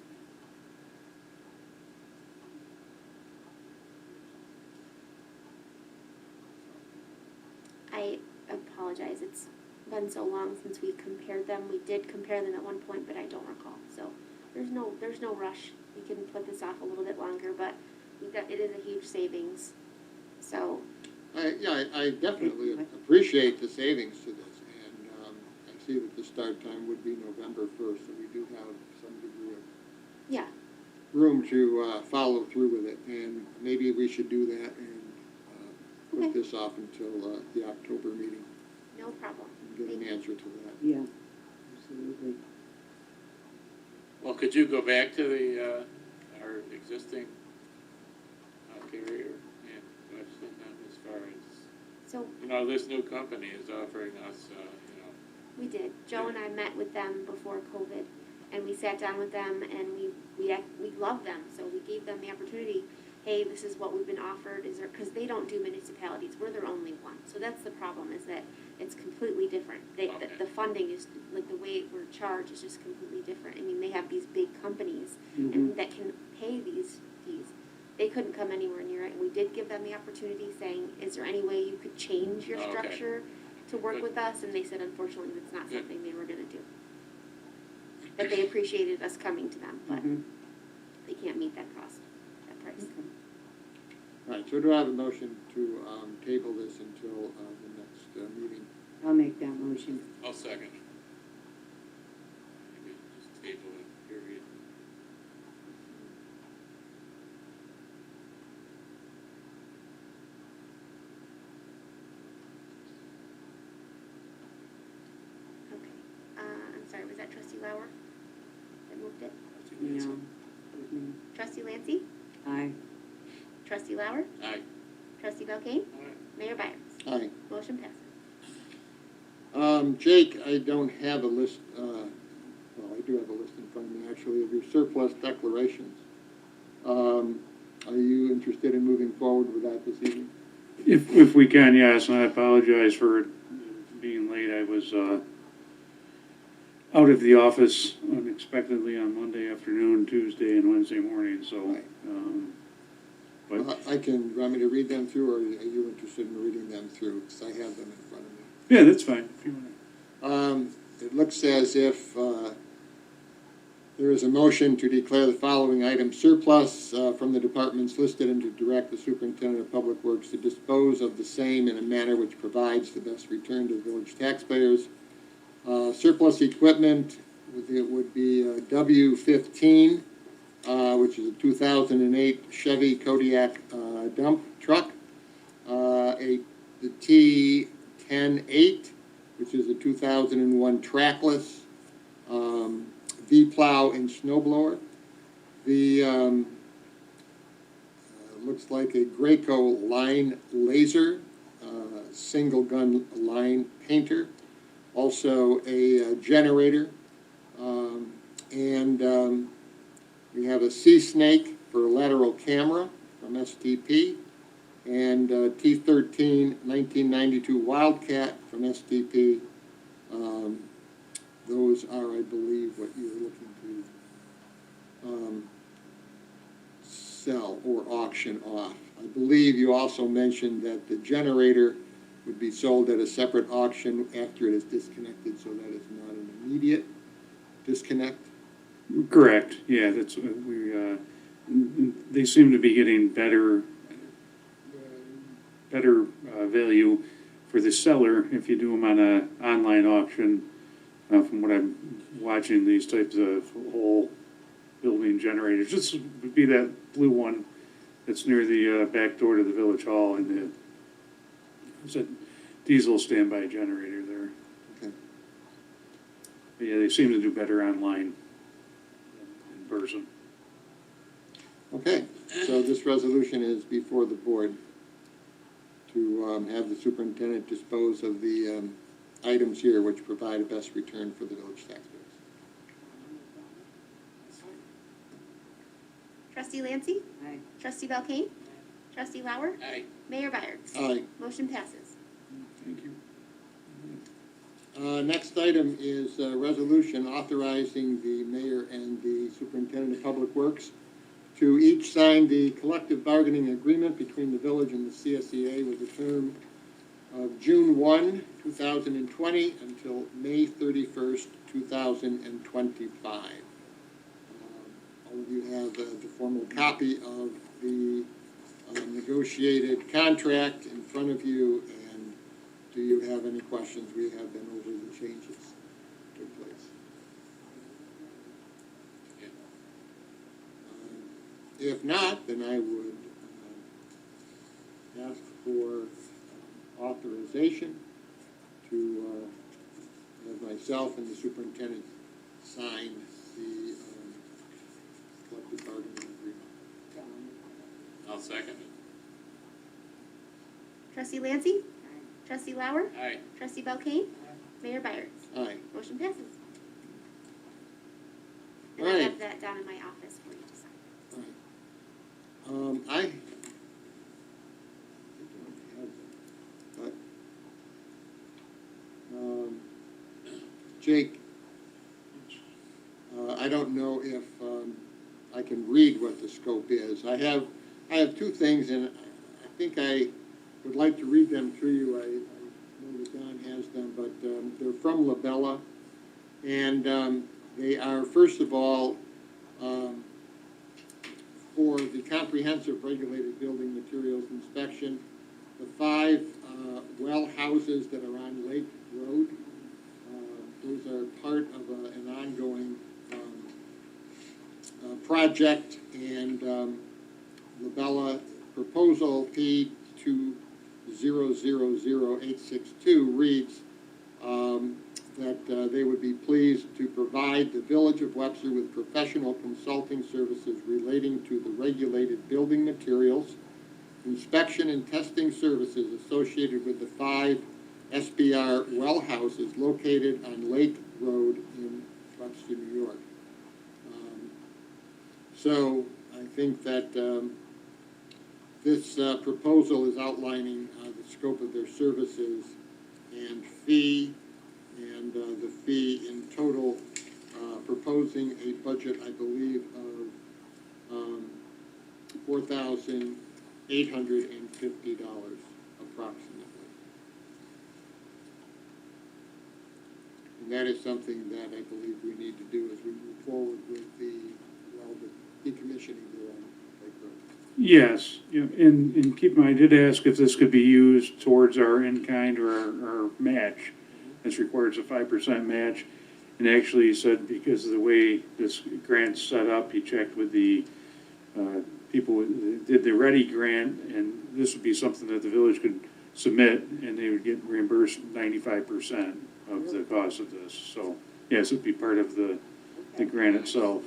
I apologize. It's been so long since we compared them. We did compare them at one point, but I don't recall. So there's no rush. We can put this off a little bit longer, but it is a huge savings. So I definitely appreciate the savings to this, and I see that the start time would be November 1st, so we do have some degree of yeah, room to follow through with it, and maybe we should do that and put Okay. this off until the October meeting no problem. and get an answer to that. Yeah, absolutely. Well, could you go back to the, our existing carrier and question them as far as, So you know, this new company is offering us, you know, we did. Joe and I met with them before COVID, And we sat down with them and we love them, so we gave them the opportunity, hey, this is what we've been offered, is there, because they don't do municipalities, we're their only one. So that's the problem, is that it's completely different. Okay. The funding is, like, the way we're charged is just completely different. I mean, they have these big companies and that can pay these fees. They couldn't come anywhere near it, and we did give them the opportunity, saying, is there any way you could change your Okay. structure to work Good. with us? And they said, unfortunately, that's not Good. something they were gonna do. But they appreciated us coming to them, but they can't meet that cost, that price. All right, so do I have a motion to table this until the next meeting? I'll make that motion. I'll second. Maybe just table it, period. Okay, I'm sorry, was that trustee Lauer that moved it? No. Trustee Lancy? Aye. Trustee Lauer? Aye. Trustee Belkane? Mayor Byers? Aye. Motion passes. Jake, I don't have a list, well, I do have a list in front of me, actually, of your surplus declarations. Are you interested in moving forward with that this evening? If we can, yes, and I apologize for being late. I was, out of the office unexpectedly on Monday afternoon, Tuesday, and Wednesday morning, so, Right. but, I can, want me to read them through, or are you interested in reading them through? Because I have them in front of me. yeah, that's fine. If you wanna- It looks as if there is a motion to declare the following item surplus from the departments listed and to direct the superintendent of public works to dispose of the same in a manner which provides the best return to village taxpayers. Surplus equipment, it would be a W-15, which is a 2008 Chevy Kodiak dump truck. The T-10-8, which is a 2001 trackless V-plow and snow blower. The looks like a Graco line laser, single gun line painter. Also a generator, and we have a Sea Snake for a lateral camera from STP, and T-13 1992 Wildcat from STP. Those are, I believe, what you're looking to sell or auction off. I believe you also mentioned that the generator would be sold at a separate auction after it is disconnected, so that it's not an immediate disconnect. Correct, yeah, that's, they seem to be getting better value for the seller if you do them on a online auction. From what I'm watching, these types of whole building generators, this would be that blue one that's near the back door to the village hall, and it's a diesel standby generator there. Okay. But yeah, they seem to do better online than in person. Okay, so this resolution is before the board to have the superintendent dispose of the items here which provide a best return for the village taxpayers. Trustee Lancy? Aye. Trustee Belkane? Trustee Lauer? Aye. Mayor Byers? Aye. Motion passes. Thank you. Next item is a resolution authorizing the mayor and the superintendent of public works to each sign the collective bargaining agreement between the village and the CSEA with a term of June 1, 2020 until May 31st, 2025. All of you have the formal copy of the negotiated contract in front of you, and do you have any questions? We have been over the changes that took place. If not, then I would ask for authorization to have myself and the superintendent sign the collective bargaining agreement. I'll second it. Trustee Lancy? Trustee Lauer? Aye. Trustee Belkane? Mayor Byers? Aye. Motion passes. down in my office for you to sign. All right. I don't have that, but, Jake, I don't know if, I can read what the scope is. I have two things, and I think I would like to read them to you. I know that Don has them, but, they're from Labella. And, they are, first of all, for the comprehensive regulated building materials inspection, the 5 well houses that are on Lake Road. Those are part of an ongoing project, and Labella proposal P2000862 reads that they would be pleased to provide the Village of Webster with professional consulting services relating to the regulated building materials, inspection and testing services associated with the 5 SBR well houses located on Lake Road in Webster, New York. So I think that this proposal is outlining the scope of their services and fee, and the fee in total, proposing a budget, I believe, of $4,850 approximately. And that is something that I believe we need to do as we move forward with the decommissioning there on Lake Road. Yes, yeah, and keep in mind, I did ask if this could be used towards our in-kind or our match. This requires a 5% match, and actually he said because of the way this grant's set up, he checked with the people who did the Ready grant, and this would be something that the village could submit, and they would get reimbursed 95% of the cost of this. So, yes, it would be part of the grant itself.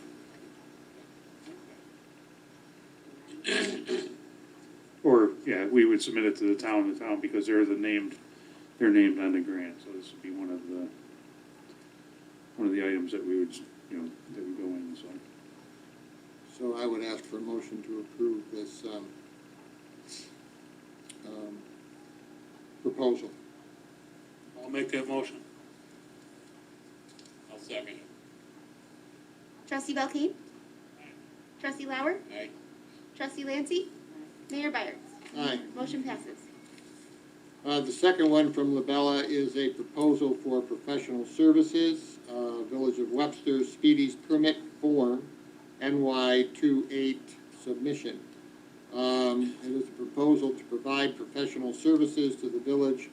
Or, yeah, we would submit it to the town, because they're named on the grant, so this would be one of the items that we would, that would go in, so. So I would ask for a motion to approve this proposal. I'll make that motion. I'll second it. Trustee Belkane? Trustee Lauer? Aye. Trustee Lancy? Mayor Byers? Aye. Motion passes. The second one from Labella is a proposal for professional services, Village of Webster Speedy's Permit Form, NY28 submission. It is a proposal to provide professional services to the village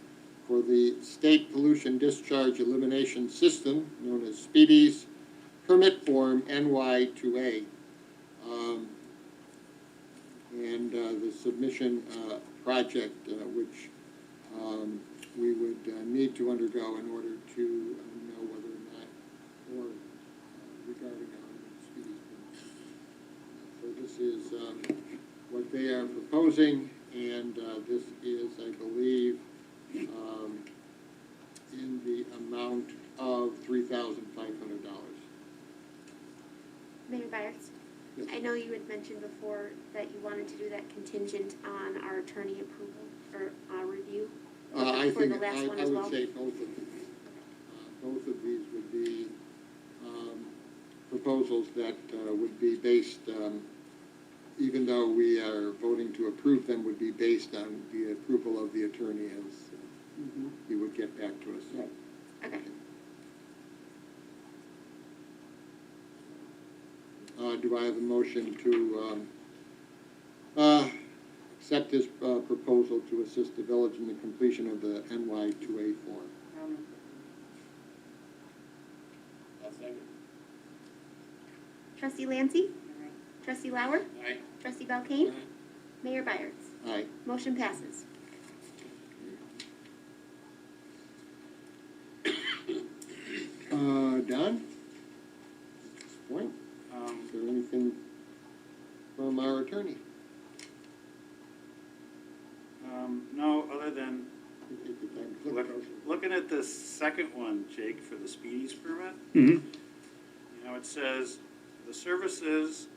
for the State Pollution Discharge Elimination System, known as Speedy's Permit Form NY2A. And the submission project, which we would need to undergo in order to know whether or not, or regarding our Speedy's permit. So this is what they are proposing, and this is, I believe, in the amount of $3,500. Mayor Byers? Yes. I know you had mentioned before that you wanted to do that contingent on our attorney approval or review. I For think, the last one I as would well? say both of them. Both of these would be proposals that would be based, even though we are voting to approve them, would be based on the approval of the attorney as he would get back to us. Okay. Do I have a motion to accept this proposal to assist the village in the completion of the NY2A form? I'll second. Trustee Lancy? Trustee Lauer? Aye. Trustee Belkane? Mayor Byers? Aye. Motion passes. Don? At this point, is there anything from our attorney? No, other than Take your time. Look closer. looking at the second one, Jake, for the Speedy's permit, Mm-hmm. it says the services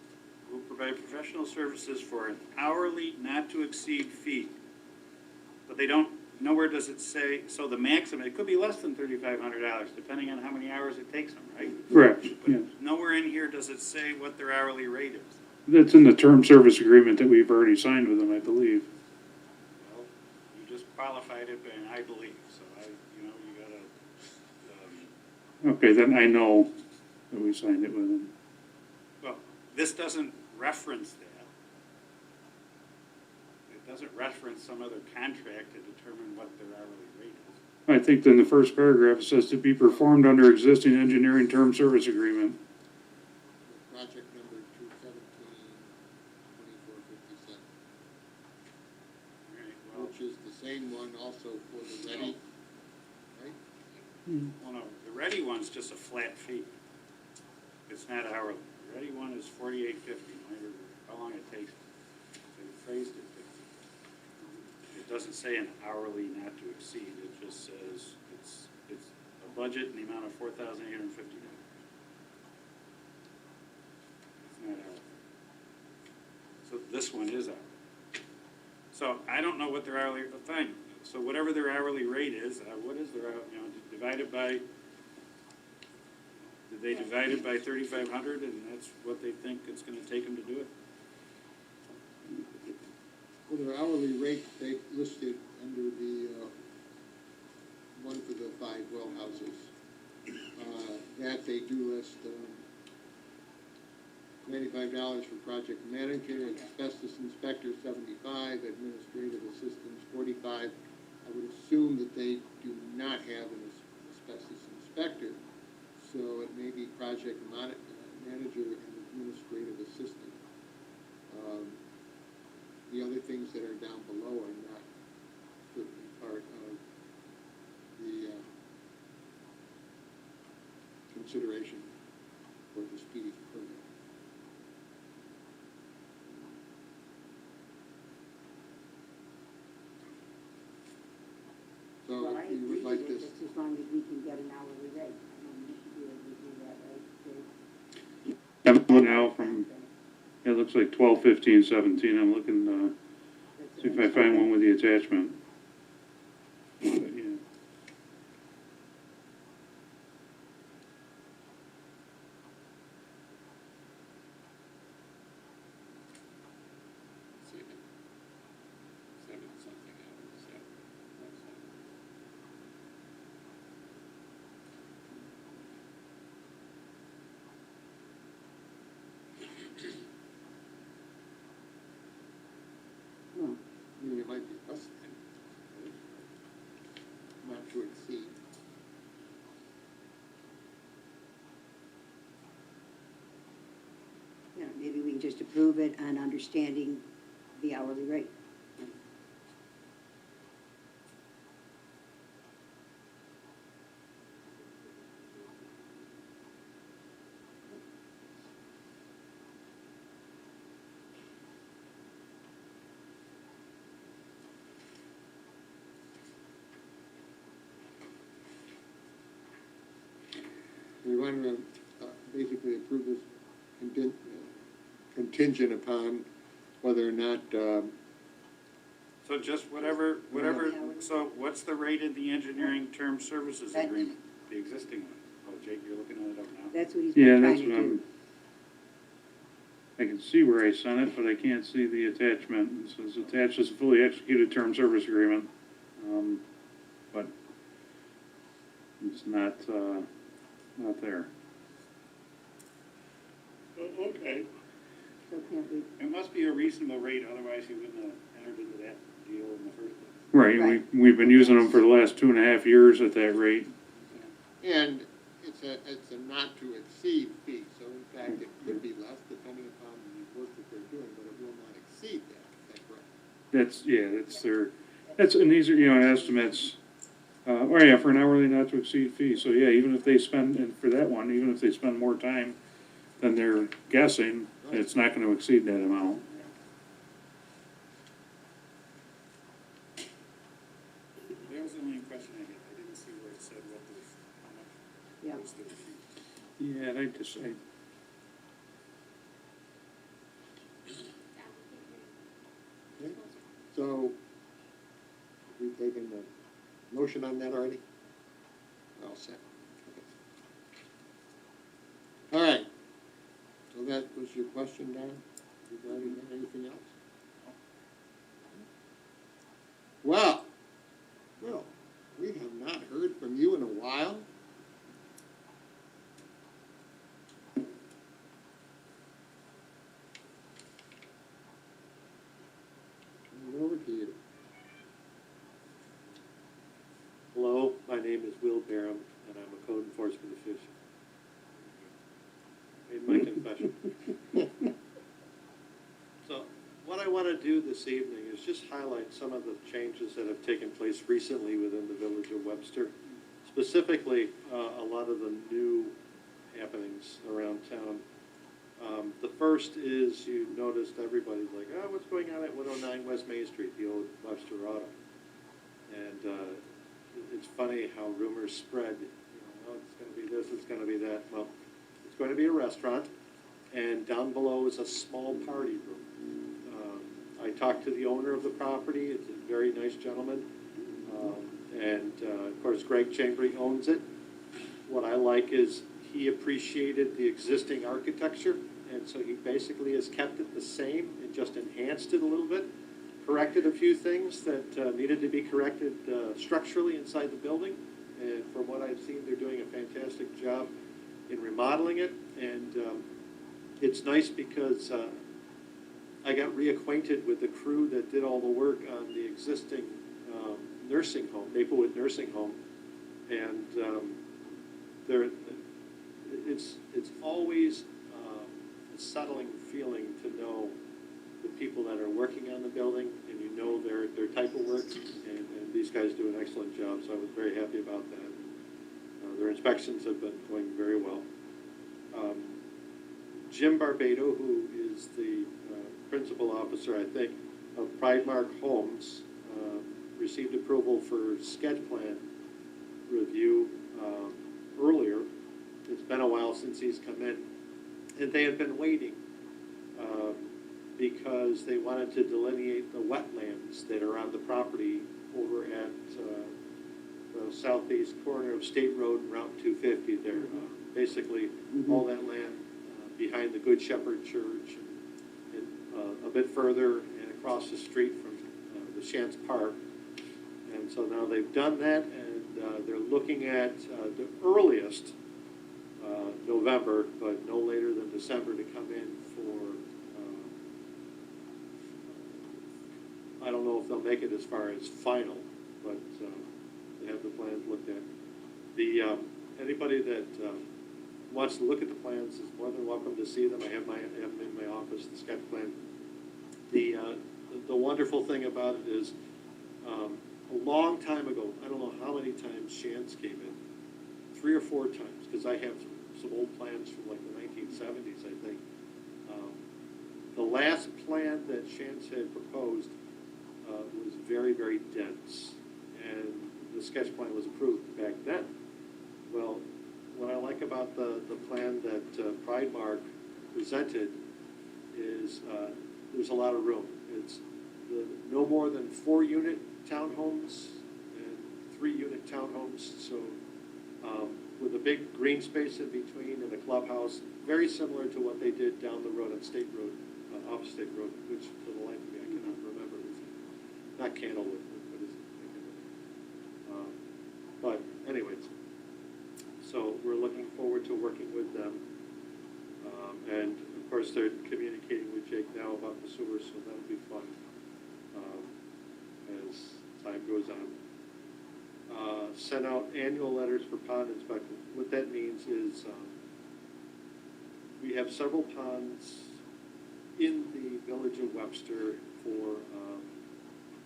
will provide professional services for an hourly not to exceed fee. But they don't, nowhere does it say, so the maximum, it could be less than $3,500, depending on how many hours it takes them, right? Correct, yes. Nowhere in here does it say what their hourly rate is. That's in the term service agreement that we've already signed with them, I believe. Well, you just qualified it, and I believe, so you gotta, Okay, then I know that we signed it with them. well, this doesn't reference that. It doesn't reference some other contract to determine what their hourly rate is. I think in the first paragraph, it says to be performed under existing engineering term service agreement. Project number 217-2457, All right, well, which is the same one also for the ready, right? well, no, the ready one's just a flat fee. It's not hourly. The ready one is $48.50, no matter how long it takes. They phrased it. It doesn't say an hourly not to exceed. It just says it's a budget in the amount of $4,850. It's not hourly. So this one is hourly. So I don't know what their hourly, fine. So whatever their hourly rate is, what is their, divided by, did they divide it by 3,500 and that's what they think it's gonna take them to do it? For their hourly rate, they listed under the, one for the 5 well houses, that they do list, $95 for project manager, asbestos inspector, 75, administrative assistants, 45. I would assume that they do not have an asbestos inspector, so it may be project manager and administrative assistant. The other things that are down below are not certainly part of the consideration for the speedy permit. So Well, I if you agree would like with it, this, just as long as we can get an hourly rate. I mean, we should be able to do that, right, Dave? Now from, it looks like 12, 15, 17. I'm looking, That's see if it. I find one with the attachment. But, yeah. Seven something hours, yeah. I mean, it might be less than, not to exceed. You know, maybe we can just approve it on understanding the hourly rate. We want to basically approve this contingent upon whether or not, So just whatever, so what's the rate of the engineering term services That- agreement, the existing one? Oh, Jake, you're looking at it up now. That's what he's Yeah, been that's trying what to I'm, do. I can see where I sent it, but I can't see the attachment. It says attached as a fully executed term service agreement. But it's not there. Okay. So can't we, It must be a reasonable rate, otherwise he wouldn't have entered into that deal in the first place. Right, Right. we've been using them for the last 2.5 years at that rate. and it's a not to exceed fee, so in fact, it could be less depending upon the work that they're doing, but it will not exceed that, is that correct? And these are, estimates, for an hourly not to exceed fee. So yeah, even if they spend, and for that one, even if they spend more time than they're guessing, it's not gonna exceed that amount. That was the only question I had. I didn't see where it said what the, how much yeah, was the fee. Yeah, and taken the motion on that already? We're all set. All right. So that was your question, Don, regarding anything else? Well, we have not heard from you in a while. Turn it over to you. Hello, my name is Will Barham, and I'm a code enforcement official. Made my confession. So, what I want to do this evening is just highlight some of the changes that have taken place recently within the village of Webster. Specifically, a lot of the new happenings around town. The first is you noticed everybody's like, oh, what's going on at 109 West Main Street, the old Webster Auto? And it's funny how rumors spread. You know, oh, it's going to be this, it's going to be that. Well, it's going to be a restaurant, and down below is a small party room. I talked to the owner of the property. It's a very nice gentleman. Of course, Greg Chambry owns it. What I like is he appreciated the existing architecture, and so he basically has kept it the same and just enhanced it a little bit, corrected a few things that needed to be corrected structurally inside the building. And from what I've seen, they're doing a fantastic job in remodeling it. And it's nice because I got reacquainted with the crew that did all the work on the existing nursing home, Maplewood Nursing Home, and it's always a settling feeling to know the people that are working on the building, and you know their type of work, and these guys do an excellent job, so I was very happy about that. Their inspections have been going very well. Jim Barbado, who is the principal officer, I think, of Pridemark Homes, received approval for sketch plan review earlier. It's been a while since he's come in, and they had been waiting because they wanted to delineate the wetlands that are on the property over at the southeast corner of State Road and Route 250 there. Basically, all that land behind the Good Shepherd Church and a bit further and across the street from the Shantz Park. And so now they've done that, and they're looking at the earliest November, but no later than December, to come in for, I don't know if they'll make it as far as final, but they have the plans looked at. Anybody that wants to look at the plans is more than welcome to see them. I have them in my office, the sketch plan. The wonderful thing about it is, a long time ago, I don't know how many times Shantz came in, 3 or 4 times, because I have some old plans from like the 1970s, I think. The last plan that Shantz had proposed was very, very dense, and the sketch plan was approved back then. Well, what I like about the plan that Pridemark presented is there's a lot of room. It's no more than 4-unit townhomes and 3-unit townhomes, so with a big green space in between and a clubhouse, very similar to what they did down the road on State Road, off State Road, which for the life of me I cannot remember. Not Candlewood, what is it? But anyways, so we're looking forward to working with them. And of course, they're communicating with Jake now about the sewer, so that'll be fun as time goes on. Sent out annual letters for pond inspection. What that means is we have several ponds in the village of Webster for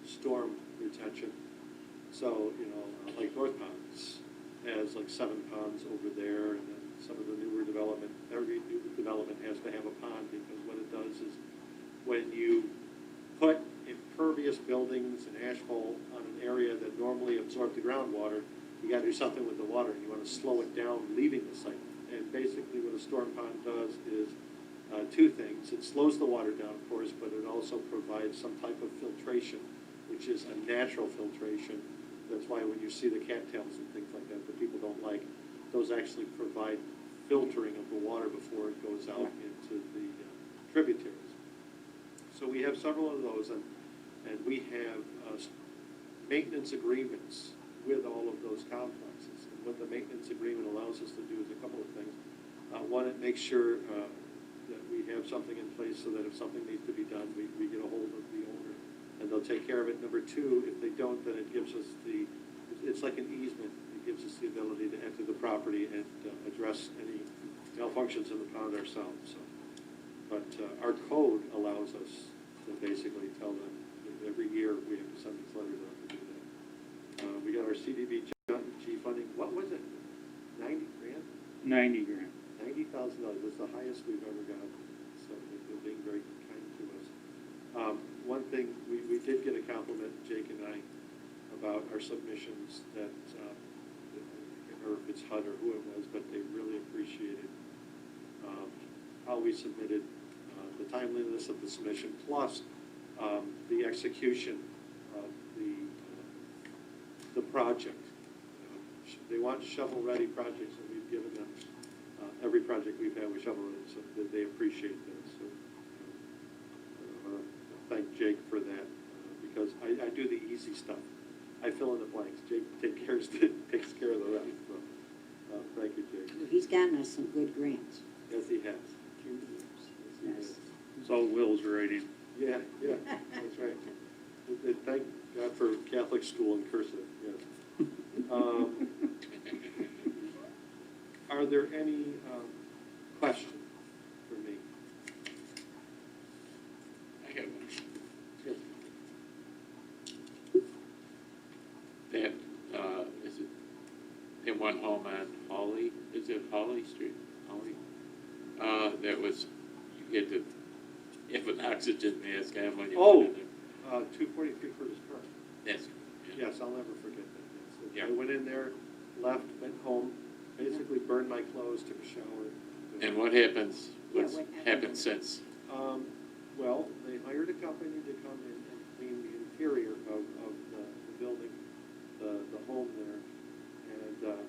storm retention. So, like North Ponds has like 7 ponds over there, and then some of the newer development, every new development has to have a pond, because what it does is when you put impervious buildings and asphalt on an area that normally absorbs the groundwater, you gotta do something with the water, and you wanna slow it down leaving the site. And basically what a storm pond does is 2 things. It slows the water down, of course, but it also provides some type of filtration which is a natural filtration. That's why when you see the cattails and things like that people don't like, those actually provide filtering of the water before it goes out into the tributaries. So we have several of those, and we have maintenance agreements with all of those complexes. And what the maintenance agreement allows us to do is a couple of things. One, it makes sure that we have something in place so that if something needs to be done, we get a hold of the owner and they'll take care of it. Number two, if they don't, then it gives us it's like an easement. It gives us the ability to enter the property and address any malfunctions in the pond ourselves. So, but our code allows us to basically tell them that every year we have to send these letters out to do that. We got our CDBG funding. What was it? 90 grand? 90 grand. $90,000. That's the highest we've ever got. So they're being very kind to us. One thing, we did get a compliment, Jake and I, about our submissions that, I can't remember if it's HUD or who it was, but they really appreciated how we submitted, the timeliness of the submission, plus the execution of the project. They want shovel-ready projects, and we've given them every project we've had with shovel-ready, so they appreciate that. So thank Jake for that, because I do the easy stuff. I fill in the blanks. Jake takes care of the rest. So, thank you, Jake. He's gotten us some good grants. Yes, he has. Yes. It's all Will's writing. Yeah, that's right. Thank God for Catholic school in cursive, yes. Are there any questions for me? I have one. Yes. That, is it, in one home on Hawley, is it Hawley Street? Hawley? That was, you get to have an oxygen mask on when you Oh. went in there. 243 Curtis Park. That's, yeah. Yes, I'll never forget that. Yes. Yeah. I went in there, left, went home, basically burned my clothes, took a shower. And what happens, Yeah, what's what happened? happened since? Well, they hired a company to come in and clean the interior of the building, the home there. And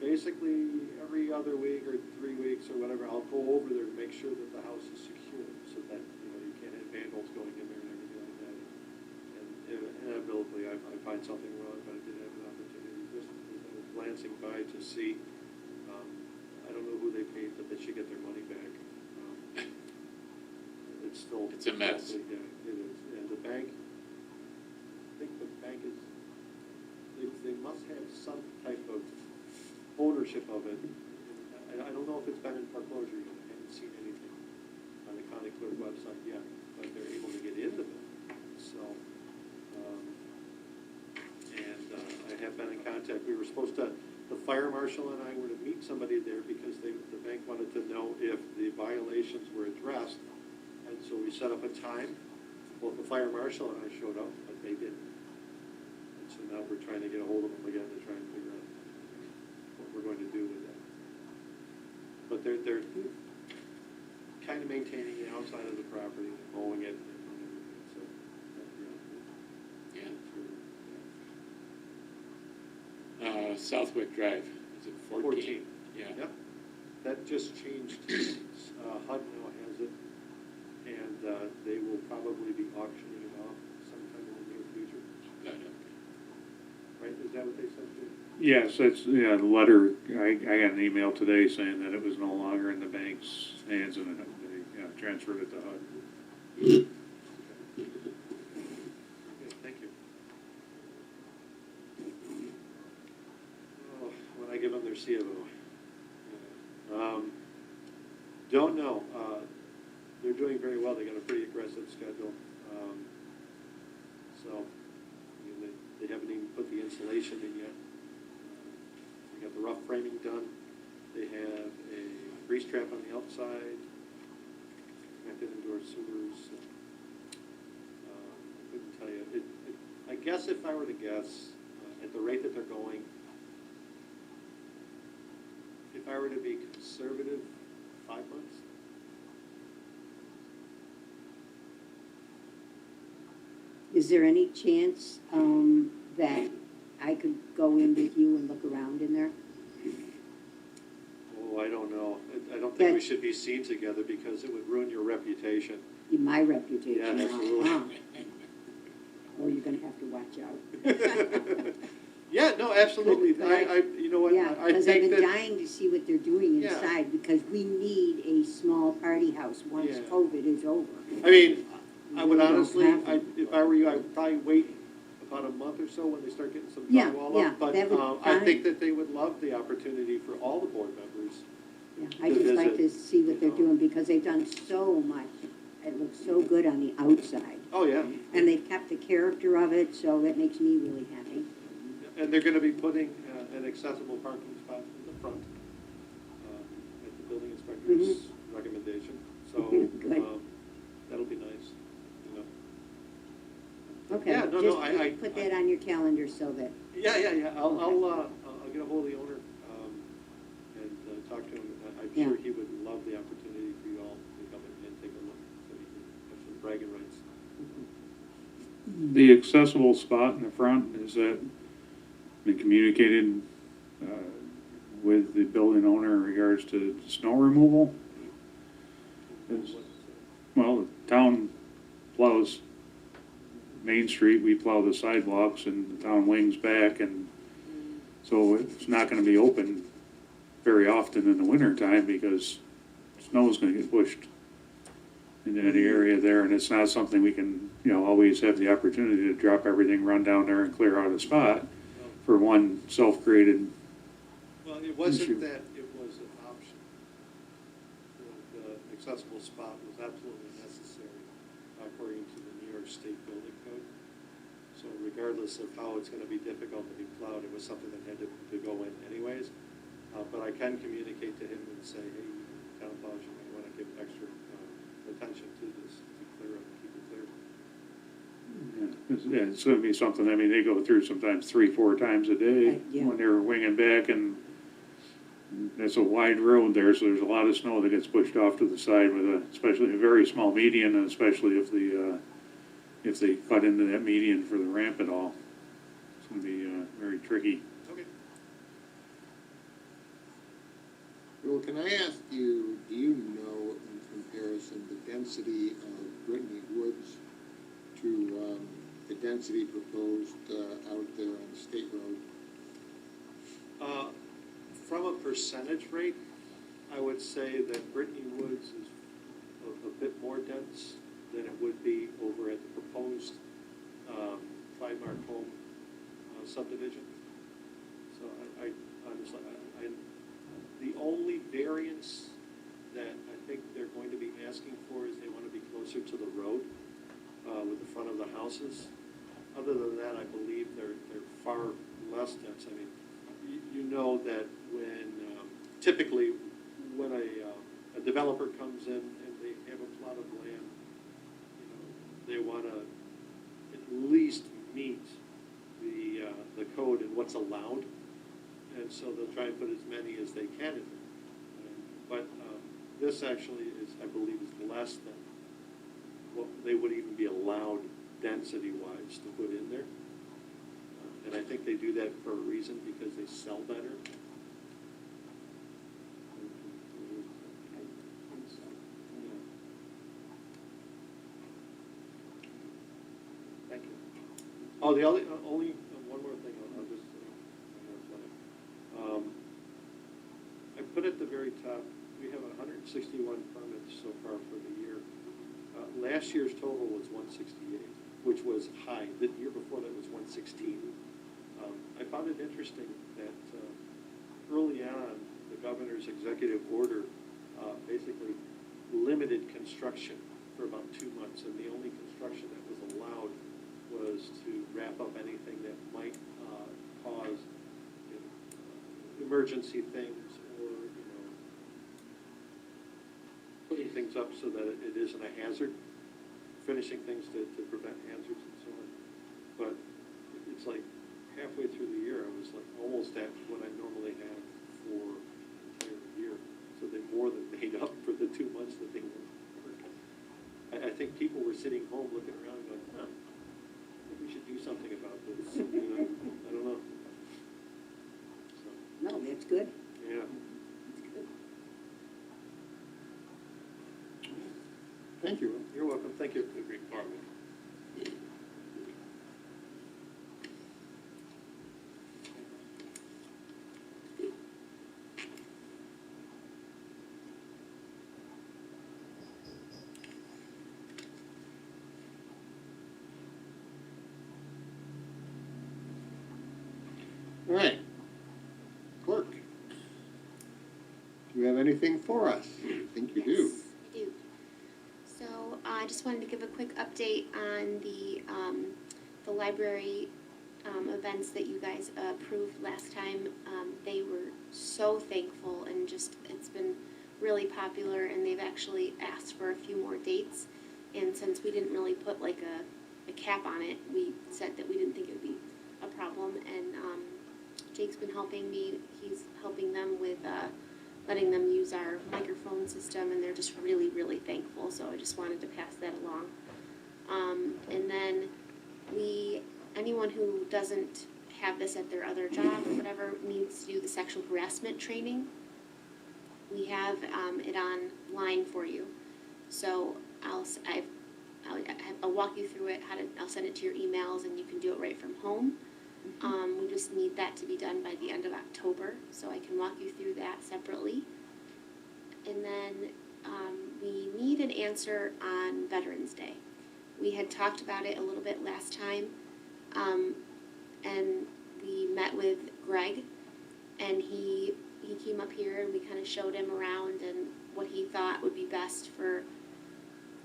basically, every other week or 3 weeks or whatever, I'll go over there to make sure that the house is secure so that, you can't have vandals going in there and everything like that. And inevitably, I find something wrong, but I did have an opportunity just as I was glancing by to see, I don't know who they paid, but they should get their money back. It's still. It's a mess. Yeah, it is. And the bank, I think the bank is, they must have some type of ownership of it. I don't know if it's been in foreclosure yet. I haven't seen anything on the County Clerk website yet, but they're able to get into it. So, I have been in contact. We were supposed to, the fire marshal and I were to meet somebody there because the bank wanted to know if the violations were addressed. And so we set up a time. Both the fire marshal and I showed up, but they didn't. And so now we're trying to get a hold of them again to try and figure out what we're going to do with that. But they're kind of maintaining the outside of the property, mowing it and everything. So, Yeah. Southwick Drive, is it 14? 14. Yeah. Yep. That just changed. HUD now has it, and they will probably be auctioning it off sometime in the near future. Good, okay. Right? Is that what they said? Jim? Yes, that's, yeah, the letter, I got an email today saying that it was no longer in the bank's hands and they, transferred it to HUD. Okay, thank you. Oh, when I give them their CFO. Don't know. They're doing very well. They got a pretty aggressive schedule. So, I mean, they haven't even put the insulation in yet. They got the rough framing done. They have a grease trap on the outside, connected into our sewers. I couldn't tell you. I guess if I were to guess, at the rate that they're going, if I were to be conservative, 5 months. Is there any chance, that I could go in with you and look around in there? Oh, I don't know. I don't think we That- should be seen together because it would ruin your reputation. My reputation. Yeah, absolutely. Oh, you're gonna have to watch out. Yeah, no, absolutely. But I- You know what, Yeah, I because I've think been that, dying to see what they're doing Yeah. inside, because we need a small party house once Yeah. COVID is over. I mean, I would We don't honestly, have them. if I were you, I would probably wait about a month or so when they start getting some Yeah, drywall yeah, up. But that would I fine. think that they would love the opportunity for all the board members. Yeah, I to just like visit, to see what they're you know. doing, because they've done so much. It looks so good on the outside, Oh, yeah. and they've kept the character of it, so that makes me really happy. And they're gonna be putting an accessible parking spot in the front, at the building inspector's recommendation. So, Good. that'll be nice, you know. Okay, Yeah, no, just I put that on your calendar so that, Yeah, I'll get a hold of the owner, and talk to him. I'm Yeah. sure he would love the opportunity for you all to come in and take a look, so he can have some bragging rights. The accessible spot in the front, is that been communicated with the building owner in regards to snow removal? Is- Well, the town plows Main Street, we plow the sidewalks, and the town wings back, and so it's not gonna be open very often in the winter time, because snow's gonna get pushed into any area there, and it's not something we can, always have the opportunity to drop everything, run down there and clear out a spot for one self-created. Well, it Issue. wasn't that it was an option. The accessible spot was absolutely necessary according to the New York State Building Code. So regardless of how it's gonna be difficult to be plowed, it was something that had to go in anyways. But I can communicate to him and say, hey, town plows, you might wanna give extra attention to this, to clear up, keep it clear. Yeah, it's gonna be something, they go through sometimes 3-4 times a day Yeah. when they're winging back, and it's a wide road there, so there's a lot of snow that gets pushed off to the side with especially a very small median, and especially if they cut into that median for the ramp at all. It's gonna be, very tricky. Okay. Well, can I ask you, do you know in comparison the density of Brittany Woods to the density proposed out there on State Road? From a percentage rate, I would say that Brittany Woods is a bit more dense than it would be over at the proposed Five-Mark Home subdivision. So I honestly, the only variance that I think they're going to be asking for is they want to be closer to the road with the front of the houses. Other than that, I believe they're far less dense. I mean, you know that when, typically, when a developer comes in and they have a plot of land, they want to at least meet the code and what's allowed, and so they'll try and put as many as they can in there. But this actually is, I believe, is less than what they would even be allowed density-wise to put in there. And I think they do that for a reason, because they sell better. Thank you. Oh, the only one more thing, I'll just, I put at the very top, we have 161 permits so far for the year. Last year's total was 168, which was high. The year before that was 116. I found it interesting that early on, the governor's executive order basically limited construction for about 2 months, and the only construction that was allowed was to wrap up anything that might cause emergency things, or putting things up so that it isn't a hazard, finishing things to prevent hazards and so on. But it's like halfway through the year, I was like almost at what I normally have for the entire year. So they more than made up for the 2 months that they weren't working. I think people were sitting home looking around and going, Thank you. You're welcome, thank you. Good report. All right. Clerk, do you have anything for us? I think you do. Yes, I do. So I just wanted to give a quick update on the library events that you guys approved last time. They were so thankful and just, it's been really popular, and they've actually asked for a few more dates. And since we didn't really put like a cap on it, we said that we didn't think it would be a problem. And Jake's been helping me. He's helping them with letting them use our microphone system, and they're just really, really thankful. So I just wanted to pass that along. And then anyone who doesn't have this at their other job or whatever needs to do the sexual harassment training. We have it online for you. So I'll walk you through it. I'll send it to your emails, and you can do it right from home. We just need that to be done by the end of October, so I can walk you through that separately. And then we need an answer on Veterans Day. We had talked about it a little bit last time, and we met with Greg, and he came up here and we kind of showed him around and what he thought would be best for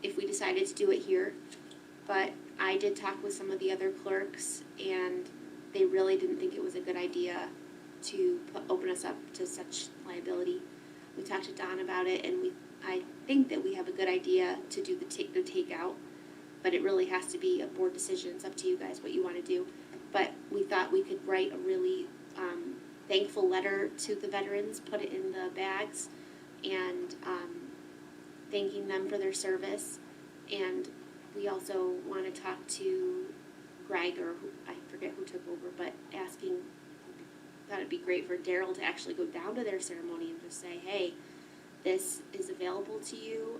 if we decided to do it here. But I did talk with some of the other clerks, and they really didn't think it was a good idea to open us up to such liability. We talked to Don about it, and I think that we have a good idea to do the takeout, but it really has to be a board decision. It's up to you guys what you want to do. But we thought we could write a really thankful letter to the veterans, put it in the bags, and thanking them for their service. And we also want to talk to Greg, or I forget who took over, but thought it'd be great for Daryl to actually go down to their ceremony and just say, hey, this is available to you.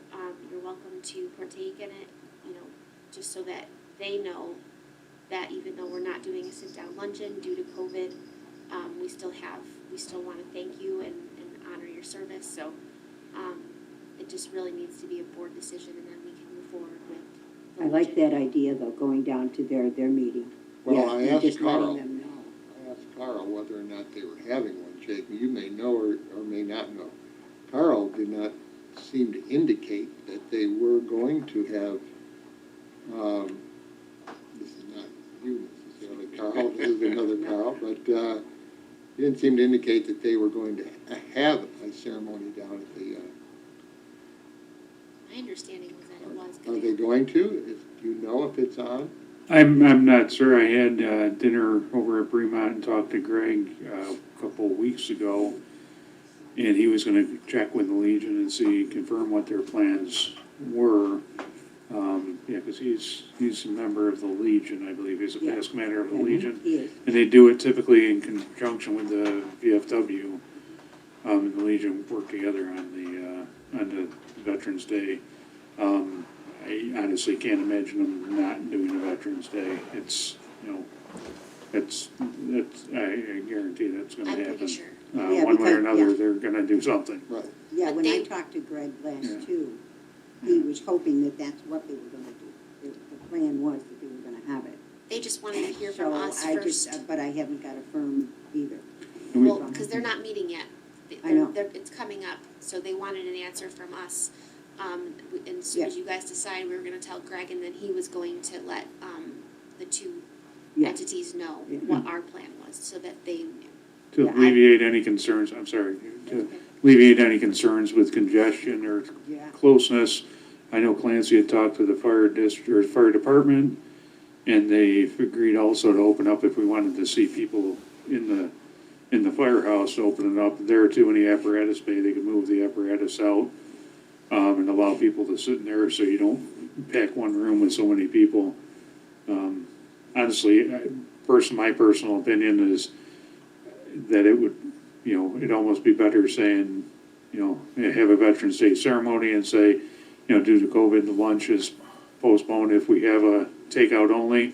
You're welcome to partake in it, just so that they know that even though we're not doing a sit-down luncheon due to COVID, we still want to thank you and honor your service. So it just really needs to be a board decision, and then we can move forward with the I like luncheon. that idea, though, going down to their meeting. Well, Yeah, I and asked just letting Carl. them know. I asked Carl whether or not they were having one, Jake. You may know or may not know. Carl did not seem to indicate that they were going to have, this is not you necessarily, Carl, this is another Carl, but he didn't seem to indicate that they were going to have a ceremony down at the, My understanding was that it was are going they going to? Do you know if it's on? I'm not sure. I had dinner over at Bremont and talked to Greg a couple of weeks ago, and he was going to check with the Legion and confirm what their plans were. Yeah, because he's a member of the Legion, I believe. He's a Yeah. past commander of the Mhm, Legion. he is. And they do it typically in conjunction with the VFW. And the Legion work together on the Veterans Day. I honestly can't imagine them not doing a Veterans Day. It's, I guarantee that's gonna I'm happen. pretty sure. Yeah, One way or because- another, yeah. they're gonna do something. Right. Yeah, But when I they- talked to Greg Yeah. last too, he was hoping that that's what they were gonna do. The plan was that they were gonna have it. They just wanted to hear from So us I first. just, but I haven't got a firm either. Well, because they're not meeting yet. I know. It's coming up, so they wanted an answer from us. And as soon as you guys decide, we were gonna tell Greg, and then he was going to let, the two Yeah. entities know Yeah. what our plan was, so that they knew. To Yeah, alleviate any concerns, I'm sorry, to alleviate any concerns with congestion or Yeah. closeness. I know Clancy had talked to the fire department, and they've agreed also to open up if we wanted to see people in the firehouse, open it up there too, in the apparatus bay, they could move the apparatus out, and allow people to sit in there so you don't pack one room with so many people. Honestly, my personal opinion is that it would, it'd almost be better saying, have a Veterans Day ceremony and say, due to COVID, the lunch is postponed if we have a takeout only.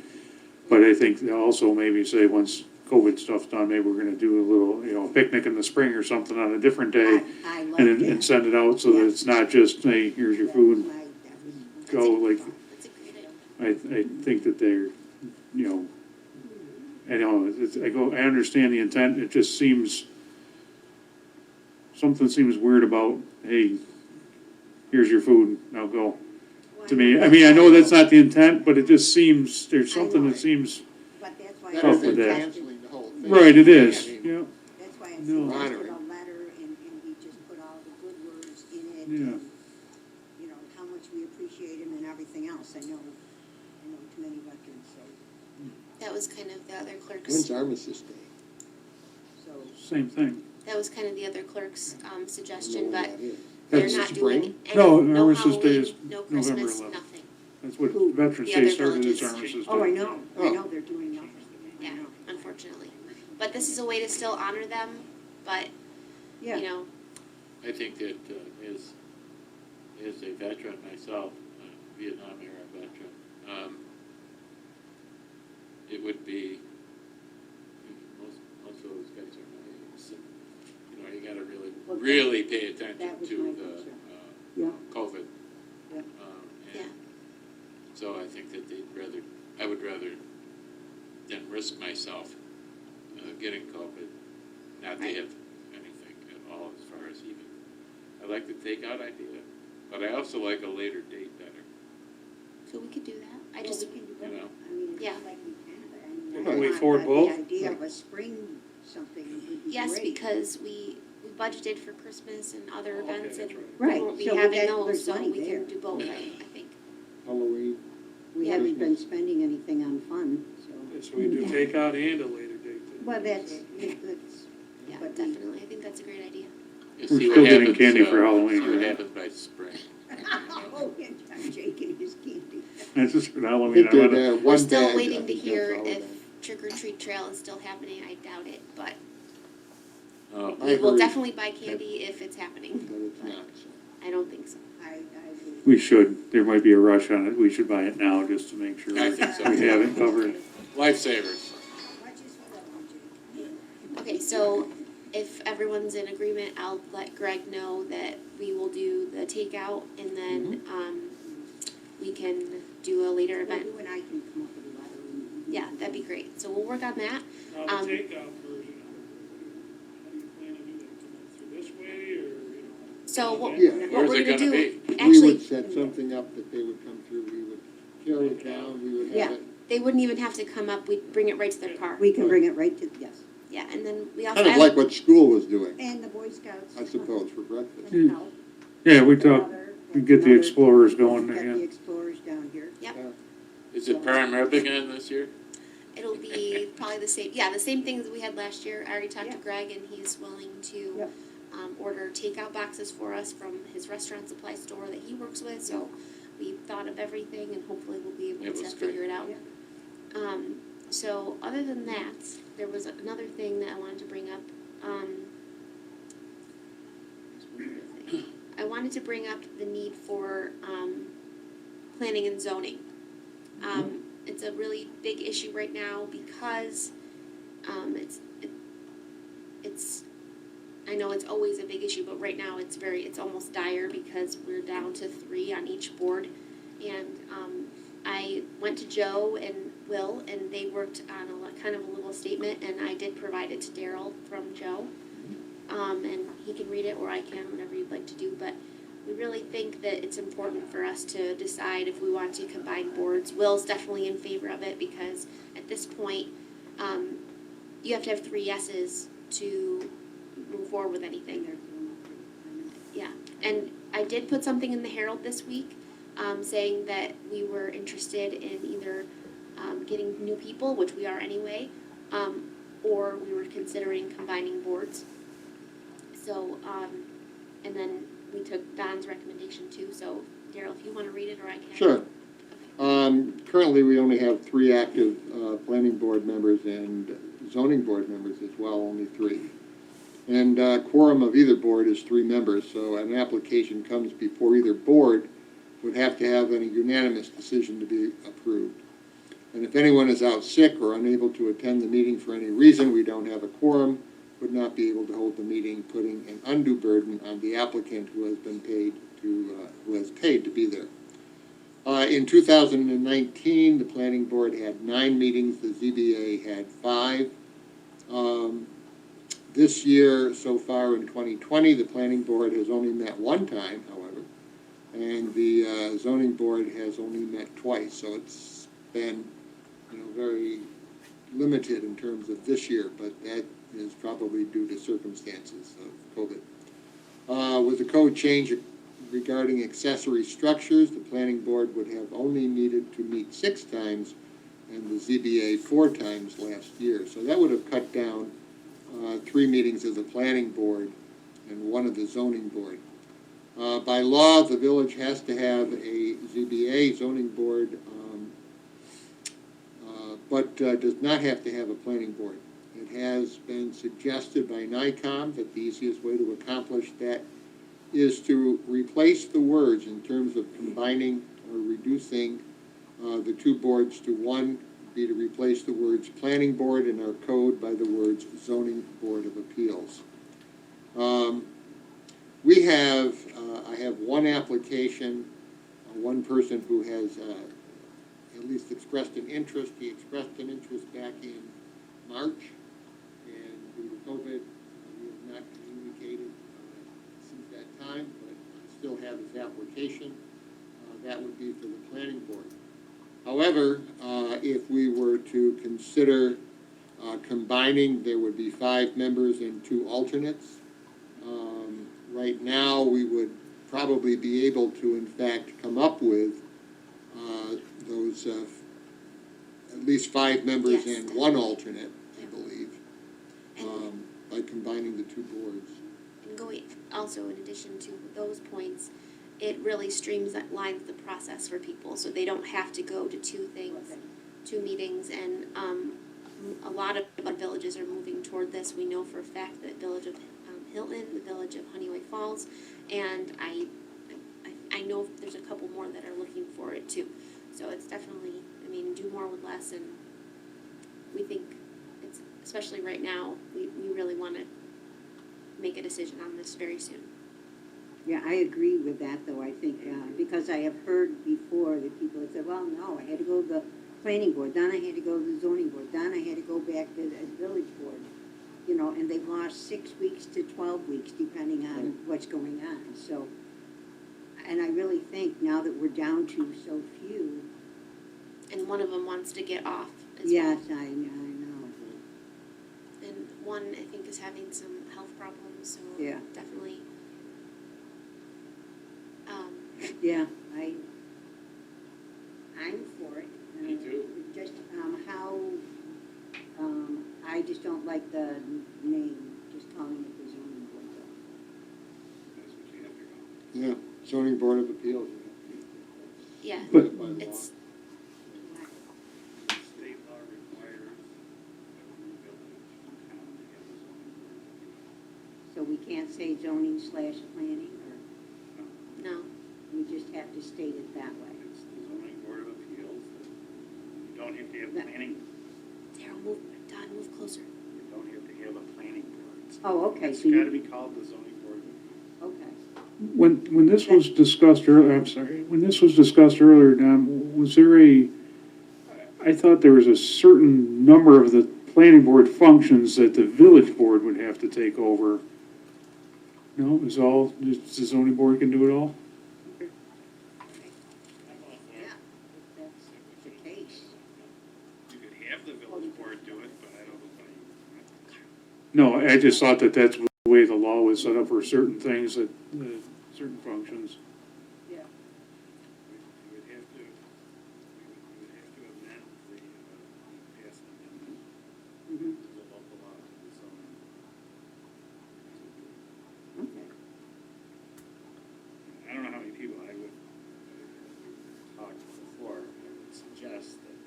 But I think they'll also maybe say, once COVID stuff's done, maybe we're gonna do a little, picnic in the spring or something on a different day. I like And that. and send it out so that it's not just, hey, here's your food, That was go, like, That's a great idea. I think that they're, I understand the intent, it just seems, something seems weird about, hey, here's your food, now go. To me, I mean, I know that's not the intent, but it just seems, there's something that seems, But that's why. That Tough would be with that. canceling the whole thing. right, it is, I mean, yeah, That's why I No. suggested a letter and we just put all the good words in it. Yeah. And, how much we appreciate him and everything else. I know too many veterans, That was kind of the other clerk's, When's Armistice Day? so. same thing. that was kind of the other clerk's, I don't know suggestion, when but that is. they're That's not spring? doing any, No, no Armistice Day is Halloween, no November Christmas, 11th. nothing. That's what Who? Veterans The Day other started as villages. Armistice Day. Oh, I know. I Oh. know they're doing nothing. I Yeah, know. unfortunately. But this is a way to still honor them, but, Yeah. I think that as a veteran myself, Vietnam era veteran, it would be, most of those guys are my age, so, you gotta Well, really pay that attention was to my the, concern. Yeah. COVID. Yeah. Yeah. And so I think that I would rather than risk myself, getting COVID, not to Right. have anything at all as far as even, I like the takeout idea, but I also like a later date better. so we could do that. I Well, just, we can do both. you know. I mean, it's Yeah. like we can, but I mean, Can I we want afford the both? idea of a spring something would be great. yes, because we budgeted for Christmas and other Oh, okay, events and that's we right. won't be So we having got- those, there's so money we there. can do both, I think. Halloween. We Yeah. haven't been spending anything on fun, so. So we do Yeah. takeout and a later date. Well, that's, Yeah, but definitely. I think that's a great idea. You We're see what still getting happens, candy for Halloween, See what right? happens by spring. Oh, and I'm shaking his candy. That's just for I Halloween, think I they're wanna, there, We're one still bag, I waiting to think hear that's all if of them. trick or treat trail is still happening. I doubt it, but Oh, I we will heard definitely buy candy if it's happening. But it's not, so. I don't think so. I we should, there might be a rush on it, we should buy it now just to make sure I we think so. have it covered. lifesavers. Much as we love you, Jake. Okay, so if everyone's in agreement, I'll let Greg know that we will do the takeout and then, we can do a later Well, event. you and I can come up with a letter. and- Yeah, that'd be great. So we'll work on that. Now, Um, the takeout version, how do you plan to do that, come up through this way, or, So what, Yeah. what Where's we're it gonna gonna do, be? We actually, would set something up that they would come through, we would carry it down, we would Yeah. have it. they wouldn't even have to come up. We'd bring it right to their car. We can bring it right to, yes. Yeah, and then we also. Kind of like what school was doing, And the Boy Scouts. I suppose, for breakfast. Can help. Yeah, we talk, Another- we get the another- explorers going Get the again. Explorers down here. Is it Prime Rib again this year? It'll be probably the same, yeah, the same things that we had last year. I already talked to Yeah. Greg and he's willing to, Yep. order takeout boxes for us from his restaurant supply store that he works with, so we thought of everything and hopefully we'll be able It to was great. figure it out. So other than that, there was another thing that I wanted to bring up, there's one other thing. I wanted to bring up the need for, planning and zoning. It's a really big issue right now because, it's, I know it's always a big issue, but right now it's almost dire because we're down to 3 on each board. And, I went to Joe and Will and they worked on kind of a little statement and I did provide it to Daryl from Joe. And he can read it or I can, whatever you'd like to do, but we really think that it's important for us to decide if we want to combine boards. Will's definitely in favor of it because at this point, you have to have 3 yeses to move forward with anything. Yeah, and I did put something in the Herald this week, saying that we were interested in either, getting new people, which we are anyway, or we were considering combining boards. So, and then we took Don's recommendation too, so Daryl, if you wanna read it or I can. Sure. Okay. Currently, we only have 3 active, planning board members and zoning board members as well, only 3. And, quorum of either board is 3 members, so an application comes before either board, would have to have a unanimous decision to be approved. And if anyone is out sick or unable to attend the meeting for any reason, we don't have a quorum, would not be able to hold the meeting, putting an undue burden on the applicant who has been paid to be there. In 2019, the planning board had 9 meetings, the ZBA had 5. This year, so far in 2020, the planning board has only met 1 time, however, and the zoning board has only met twice, so it's been, very limited in terms of this year, but that is probably due to circumstances of COVID. With the code change regarding accessory structures, the planning board would have only needed to meet 6 times, and the ZBA 4 times last year. So that would have cut down 3 meetings of the planning board and 1 of the zoning board. By law, the village has to have a ZBA zoning board, but does not have to have a planning board. It has been suggested by NICOM that the easiest way to accomplish that is to replace the words in terms of combining or reducing the 2 boards to 1, be to replace the words planning board in our code by the words zoning board of appeals. I have 1 application, 1 person who has at least expressed an interest. He expressed an interest back in March, and due to COVID, we have not communicated since that time, but I still have his application. That would be for the planning board. However, if we were to consider combining, there would be 5 members and 2 alternates. Right now, we would probably be able to, in fact, come up with those at least 5 members Yes, and definitely. 1 alternate, I Yep. believe, And by combining the 2 boards. And going, also in addition to those points, it really streamlines the process for people, so they don't have to go to 2 things, 2 meetings, and, a lot of villages are moving toward this. We know for a fact that Village of Hilton, the Village of Honeyway Falls, and I know there's a couple more that are looking for it too. So it's definitely, do more with less, and we think it's, especially right now, we really wanna make a decision on this very soon. Yeah, I agree with that, though, I think, because I have heard before that people have said, well, no, I had to go to the planning board, then I had to go to the zoning board, then I had to go back to the village board, and they've lost 6 weeks to 12 weeks, depending on what's going on, so, and I really think now that we're down to so few, And one of them wants to get off as well. yes, I know, And one, I think, is having some health problems, so Yeah. definitely. yeah, I'm for it. Me too. Just, how, I just don't like the name, just calling it the zoning board, though. That's what you have to go. Yeah, zoning board of appeals. Yeah, But by law. it's, State law requires every village and town to have a zoning board of appeals. So we can't say zoning/planning, or no, we just have to state it that way? It's the zoning board of appeals. You don't have to have planning, Daryl, Don, move closer. you don't have to have a planning board. It's- Oh, okay, It's so you- gotta be called the zoning board of appeals. Okay. When this was discussed earlier, I'm sorry, when this was discussed earlier, Don, was there I thought there was a certain number of the planning board functions that the village board would have to take over. No, just the zoning board can do it all? Yeah, if that's the case. You could have the village board do it, but I don't know. No, I just thought that that's the way the law was set up for certain things, certain functions. Yeah. You would have to, you would have to amend the, pass an amendment Mhm. to the local law to the zoning. Okay. I don't know how many people I would talk before, I would suggest that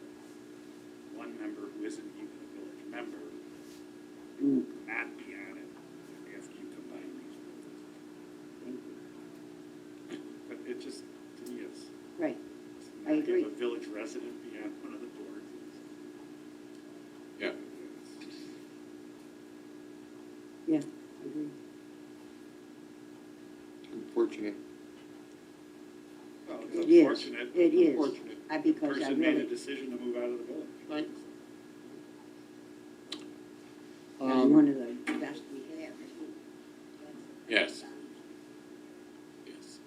one member who isn't even a village member not be on it after you combine these boards. But it just, to me, it's Right, I Not agree. Have a village resident be on one of the boards. Yeah. Yeah, I agree. Unfortunate. Well, it's It is, unfortunate. it is, Unfortunate. because I Person made a really, decision to move out of the village. Right. that's one of the best we have. Yes. Yes.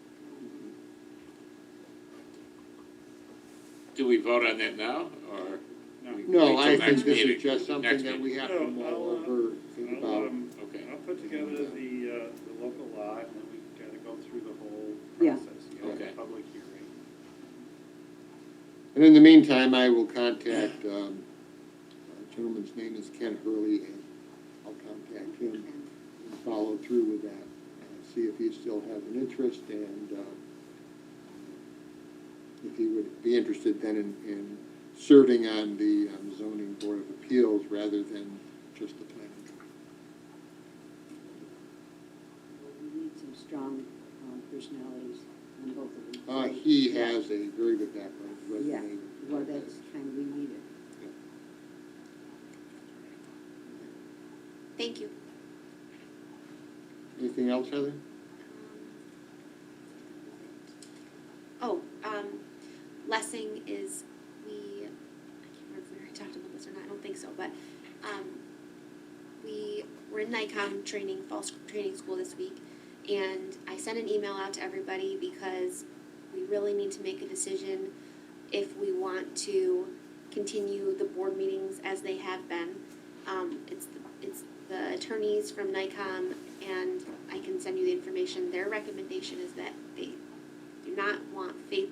Do we vote on that now, or? No. No, Wait I till think next this meeting. is just something Next that we have to No, mull I'll, over, think I'll, about. Okay. I'll put together the local law, and then we gotta go through the whole Yeah. process. You gotta have Okay. a public hearing. And in the meantime, I will contact, a gentleman's name is Ken Hurley, and I'll contact him and follow through with that, and see if he still has an interest, and, if he would be interested then in serving on the zoning board of appeals rather than just the planning. We need some strong personalities on both of them. He has a very good background, Yeah, resume. well, that's kind of, we need it. Thank you. Anything else, Heather? Lessing is, I can't remember if we already talked about this or not, I don't think so, but, we were in NICOM training, training school this week, and I sent an email out to everybody because we really need to make a decision if we want to continue the board meetings as they have been. It's the attorneys from NICOM, and I can send you the information. Their recommendation is that they do not want they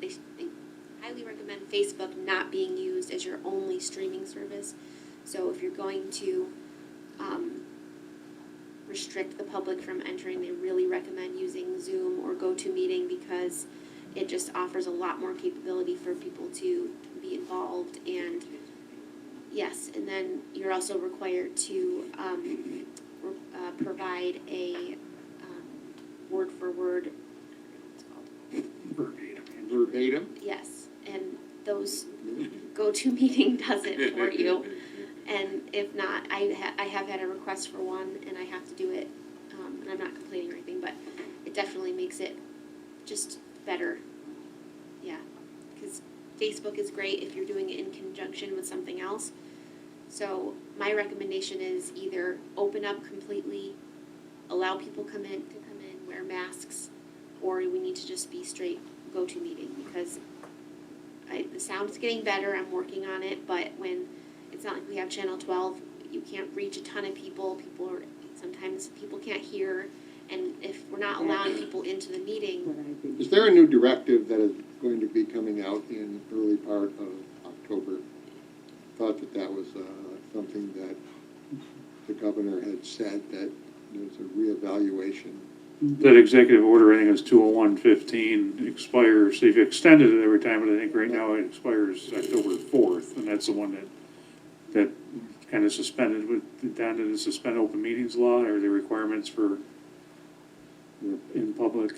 highly recommend Facebook not being used as your only streaming service. So if you're going to restrict the public from entering, they really recommend using Zoom or GoToMeeting because it just offers a lot more capability for people to be involved. And yes, and then you're also required to provide a word for word, what's it called? Verbatim? Yes, and those GoToMeeting does it for you. And if not, I have had a request for one, and I have to do it, and I'm not complaining or anything, but it definitely makes it just better. Yeah, because Facebook is great if you're doing it in conjunction with something else. So my recommendation is either open up completely, allow people to come in, wear masks, or we need to just be straight GoToMeeting, because the sound is getting better, I'm working on it, but when it's not like we have Channel 12, you can't reach a ton of people, sometimes people can't hear, and if we're not allowing people into the meeting, What I've been. Is there a new directive that is going to be coming out in early part of October? Thought that was something that the governor had said, that there's a reevaluation. That executive order, I think it's 201-15, expires, they've extended it every time, but I think right now it expires October 4th, and that's the one that kind of suspended, down to the suspend open meetings law, or the requirements for in public.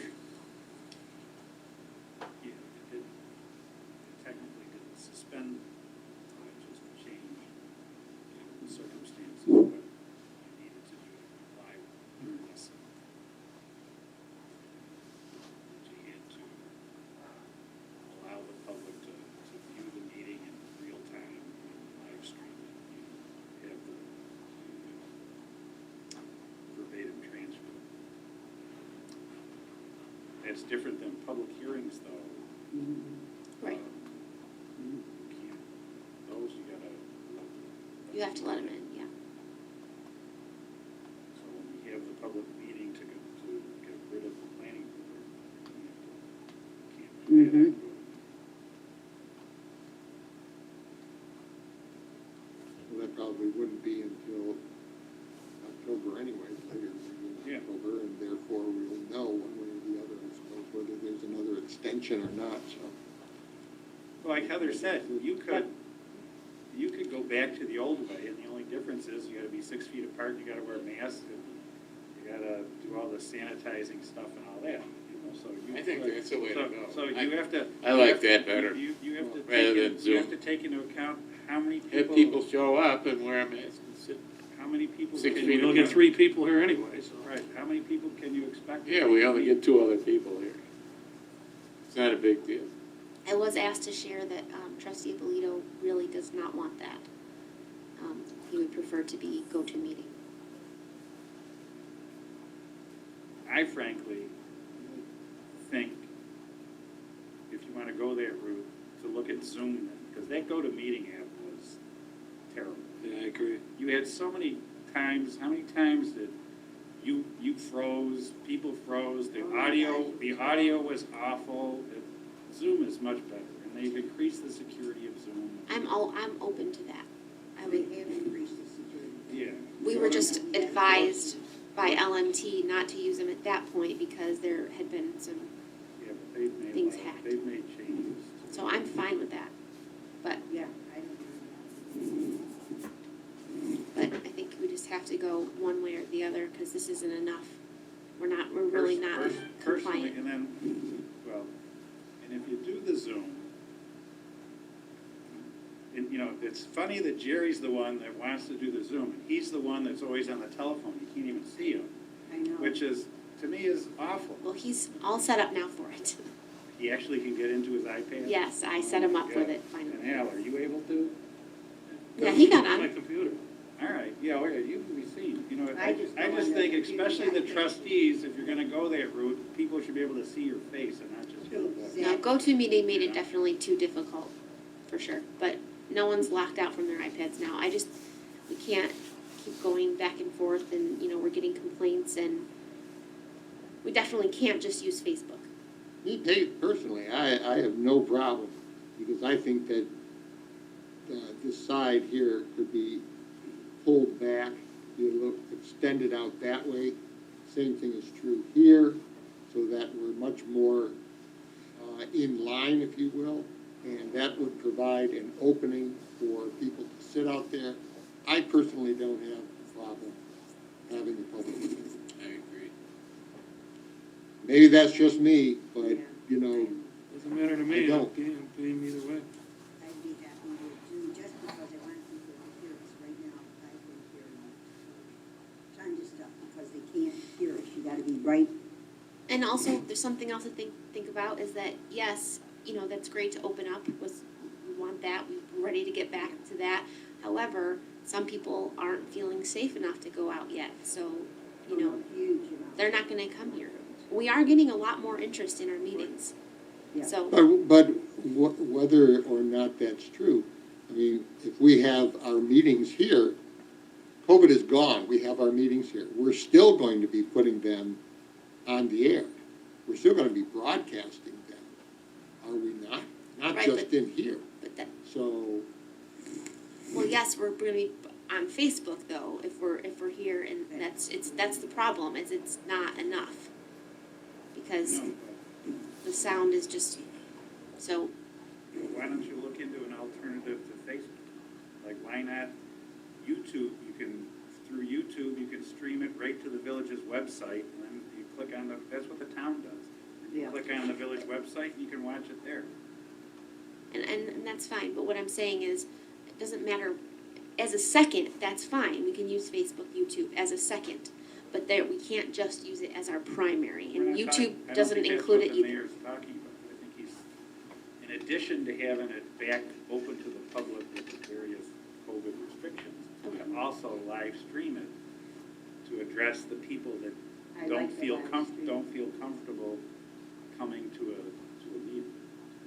Yeah, it technically didn't suspend, it just changed the circumstances, but you needed to do to comply with this. You had to allow the public to view the meeting in real time, live stream it, have the verbatim transcript. That's different than public hearings, though. right, You can't, those you gotta. you have to let them in, yeah. So when we have the public meeting to get rid of the planning board, we can't do that. Well, that probably wouldn't be until October anyway, later in Yeah. October, and therefore we will know one way or the other, I suppose, whether there's another extension or not, so. Well, like Heather said, you could go back to the old way, and the only difference is you gotta be 6 feet apart, you gotta wear masks, and you gotta do all the sanitizing stuff and all that, you know? so you. I think that's the way to so- go. So you have to. I like that better. You have to Rather take, than you Zoom. have to take into account how many Have people show up and wear a mask and sit. how many people. 6 can feet you- We only get 3 people here anyway, so. Right, how many people can you expect? Yeah, we only get 2 other people here. It's not a big deal. I was asked to share that trustee Bolito really does not want that. He would prefer to be go-to-meeting. I frankly think if you wanna go that route, to look at Zoom then, because that GoToMeeting app was terrible. Yeah, I agree. You had so many times, how many times did you froze, people froze, the audio was awful. Zoom is much better, and they've increased the security of Zoom. I'm open to that. I They would, have increased the security. Yeah. we were just advised by LMT not to use them at that point because there had been some, Yeah, but they've made, Things hacked. they've made changes. so I'm fine with that. But Yeah, I don't know. I think we just have to go one way or the other, because this isn't enough. We're really not Personally, compliant. and then, well, and if you do the Zoom, and, you know, it's funny that Jerry's the one that wants to do the Zoom, and he's the one that's always on the telephone, you can't even see him, I know. which is, to me, is awful. Well, he's all set up now for it. He actually can get into his iPad. Yes, I set him up with Yeah. it finally. And Al, are you able to? Yeah, he got My on. computer. All right, yeah, well, you can be seen, you know, I just I don't just want think, to- especially the trustees, if you're gonna go that route, people should be able to see your face and not just hear the voice. No, GoToMeeting made it definitely too difficult, for sure. But no one's locked out from their iPads now. We can't keep going back and forth and, we're getting complaints and we definitely can't just use Facebook. Me personally, I have no problem, because I think that this side here could be pulled back, be a little extended out that way. Same thing is true here, so that we're much more in line, if you will, and that would provide an opening for people to sit out there. I personally don't have a problem having a public meeting. I agree. Maybe that's just me, but, Yeah. Doesn't matter to I me, I'm don't. game either way. I'd be happy to do, just because I want people to hear us right now, I can hear them. Trying to stop because they can't hear us, you gotta be right. And also, there's something else to think about is that, yes, that's great to open up. We want that. We're ready to get back to that. However, some people aren't feeling safe enough to go out yet. So, Huge amount. they're not going to come here. We are getting a lot more interest in our meetings. Yeah. So, But whether or not that's true, I mean, if we have our meetings here, COVID is gone, we have our meetings here. We're still going to be putting them on the air. We're still gonna be broadcasting them, are we not? Not Right, just but- in here. but that, So, well, yes, we're going to be on Facebook though. If we're here, and that's the problem. Is it's not enough because No, the sound is just so. but why don't you look into an alternative to Facebook? Like, why not YouTube? Through YouTube, you can stream it right to the village's website, and then you click on that's what the town does. You Yeah. click on the village website, and you can watch it there. And that's fine, but what I'm saying is, it doesn't matter, as a second, that's fine, we can use Facebook, YouTube as a second, but we can't just use it as our primary, We're and not YouTube talking- doesn't include it I don't think that's what the either. mayor's talking about. I think he's, in addition to having it back open to the public with the various COVID restrictions, Okay. to also live stream it to address the people that I don't like the feel live stream. don't feel comfortable coming to a meeting.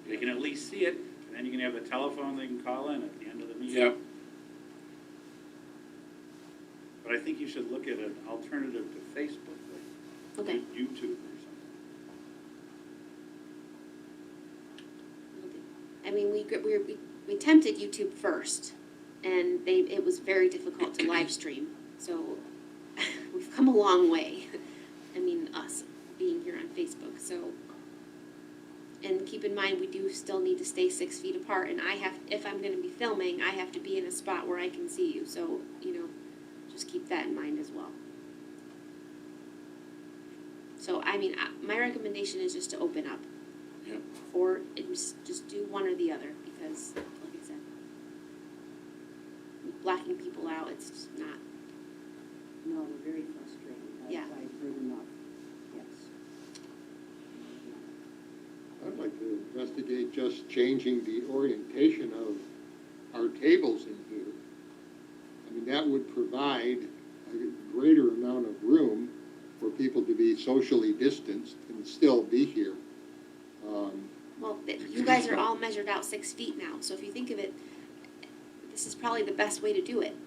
They can at least see it, and then you can have the telephone they can call in at the end of the meeting. Yep. But I think you should look at an alternative to Facebook, like Okay. YouTube or something. I mean, we attempted YouTube first, and it was very difficult to live stream, so we've come a long way. I mean, us being here on Facebook, so. And keep in mind, we do still need to stay 6 feet apart, and if I'm gonna be filming, I have to be in a spot where I can see you, so, just keep that in mind as well. So, I mean, my recommendation is just to open up. Yep. Or just do one or the other, because, like I said, blocking people out, it's just not, No, they're very frustrating. Yeah. I've heard enough, yes. I'd like to investigate just changing the orientation of our tables in here. I mean, that would provide a greater amount of room for people to be socially distanced and still be here. well, you guys are all measured out 6 feet now, so if you think of it, this is probably the best way to do it.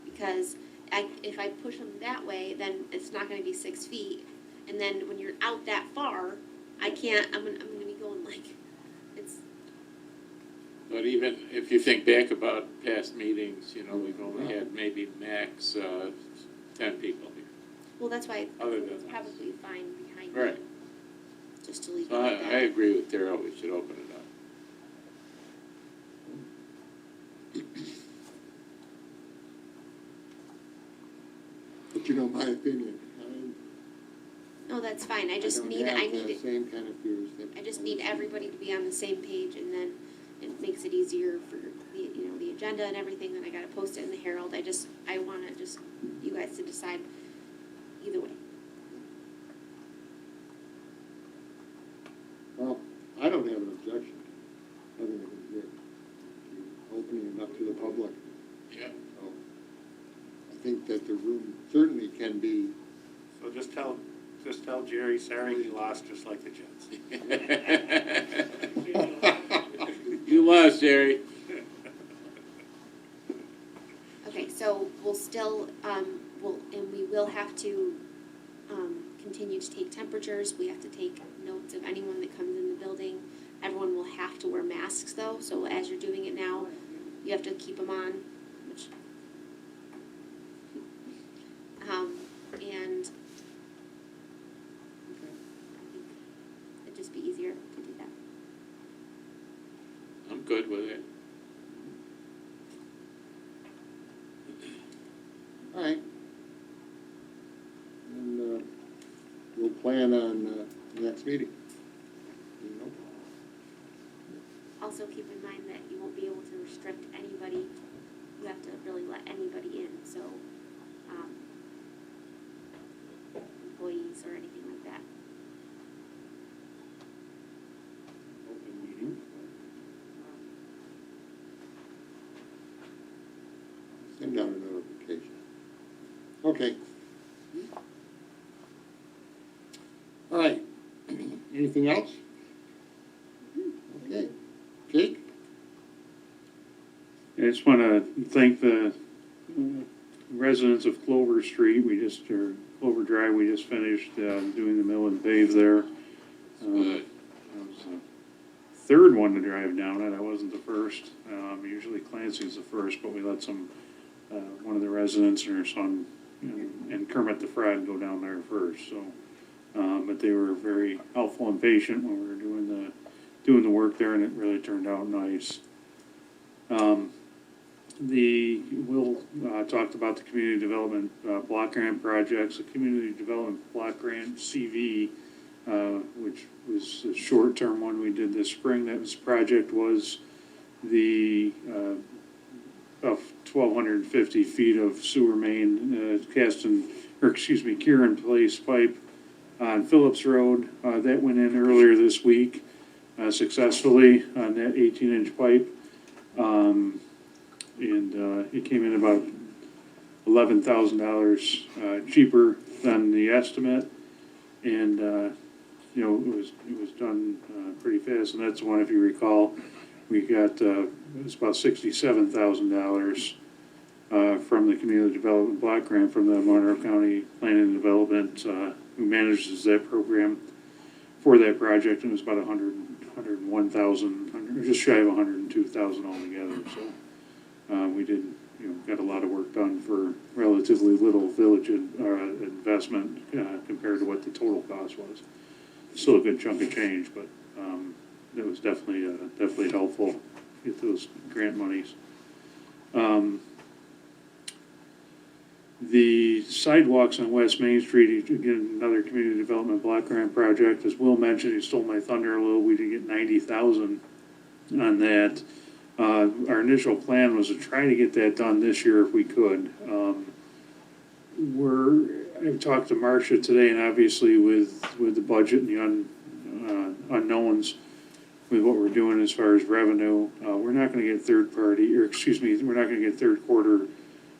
Because if I push them that way, then it's not gonna be 6 feet, and then when you're out that far, I'm gonna be going like, it's, But even if you think back about past meetings, you know, we've only had maybe max, 10 people here. well, that's why Other than it's that. probably fine behind me. Right. Just to leave it So like that. I agree with Daryl, we should open it up. But you know my opinion. No, that's fine, I I just don't need, have the same kind of fears that. I just need everybody to be on the same page, and then it makes it easier for the, the agenda and everything, then I gotta post it in the Herald, I wanna just, you guys to decide either way. Well, I don't have an objection, having it in here, to opening it up to the public. Yeah. So, I think that the room certainly can be, So just tell Jerry, sorry, he lost just like the Jets. You lost, Jerry. Okay, so we'll still, we will have to, continue to take temperatures, we have to take notes of anyone that comes in the building. Everyone will have to wear masks though, so as you're doing it now, you have to keep them on, which, and I think it'd just be easier to do that. I'm good with it. all right. And, we'll plan on, next meeting. You know? Also keep in mind that you won't be able to restrict anybody, you have to really let anybody in, so, employees or anything like that. Open meeting. Send out a notification. Okay. All right. Anything else? Okay. Jake? I just want to thank the residents of Clover Street. Clover Drive, we just finished doing the mill and pave there. Good. I was the third one to drive down it. I wasn't the first. Usually Clancy's the first, but we let one of the residents and her son, and Kermit the Frog go down there first. So, but they were very helpful and patient when we were doing the work there, and it really turned out nice. Will talked about the community development block grant projects. The community development block grant CV, which was a short-term one we did this spring. This project was the of 1,250 feet of sewer main Kieran Place pipe on Phillips Road. That went in earlier this week successfully on that 18-inch pipe. It came in about $11,000 cheaper than the estimate, and it was done pretty fast. And that's the one, if you recall, we got it was about $67,000 from the community development block grant from the Monroe County Planning and Development, who manages that program for that project, and it was about 101,000, just shy of 102,000 altogether. So we did, got a lot of work done for relatively little village investment compared to what the total cost was. Still a good chunk of change, but it was definitely helpful to get those grant monies. The sidewalks on West Main Street, again, another community development block grant project, as Will mentioned, he stole my thunder a little, we did get 90,000 on that. Our initial plan was to try to get that done this year if we could. I've talked to Marcia today, and obviously with the budget and the unknowns with what we're doing as far as revenue, we're not gonna get we're not gonna get third quarter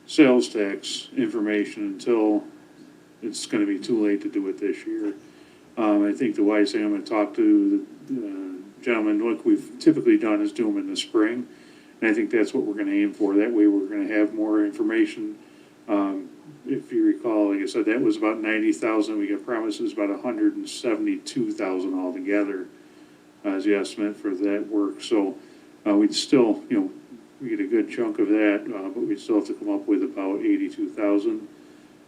sales tax information until it's gonna be too late to do it this year. I think the wise thing, I'm gonna talk to the gentleman, what we've typically done is do them in the spring. And I think that's what we're gonna aim for. That way we're gonna have more information. If you recall, like I said, that was about 90,000. We got promises about 172,000 altogether as the estimate for that work. So we'd still, we get a good chunk of that, but we still have to come up with about 82,000.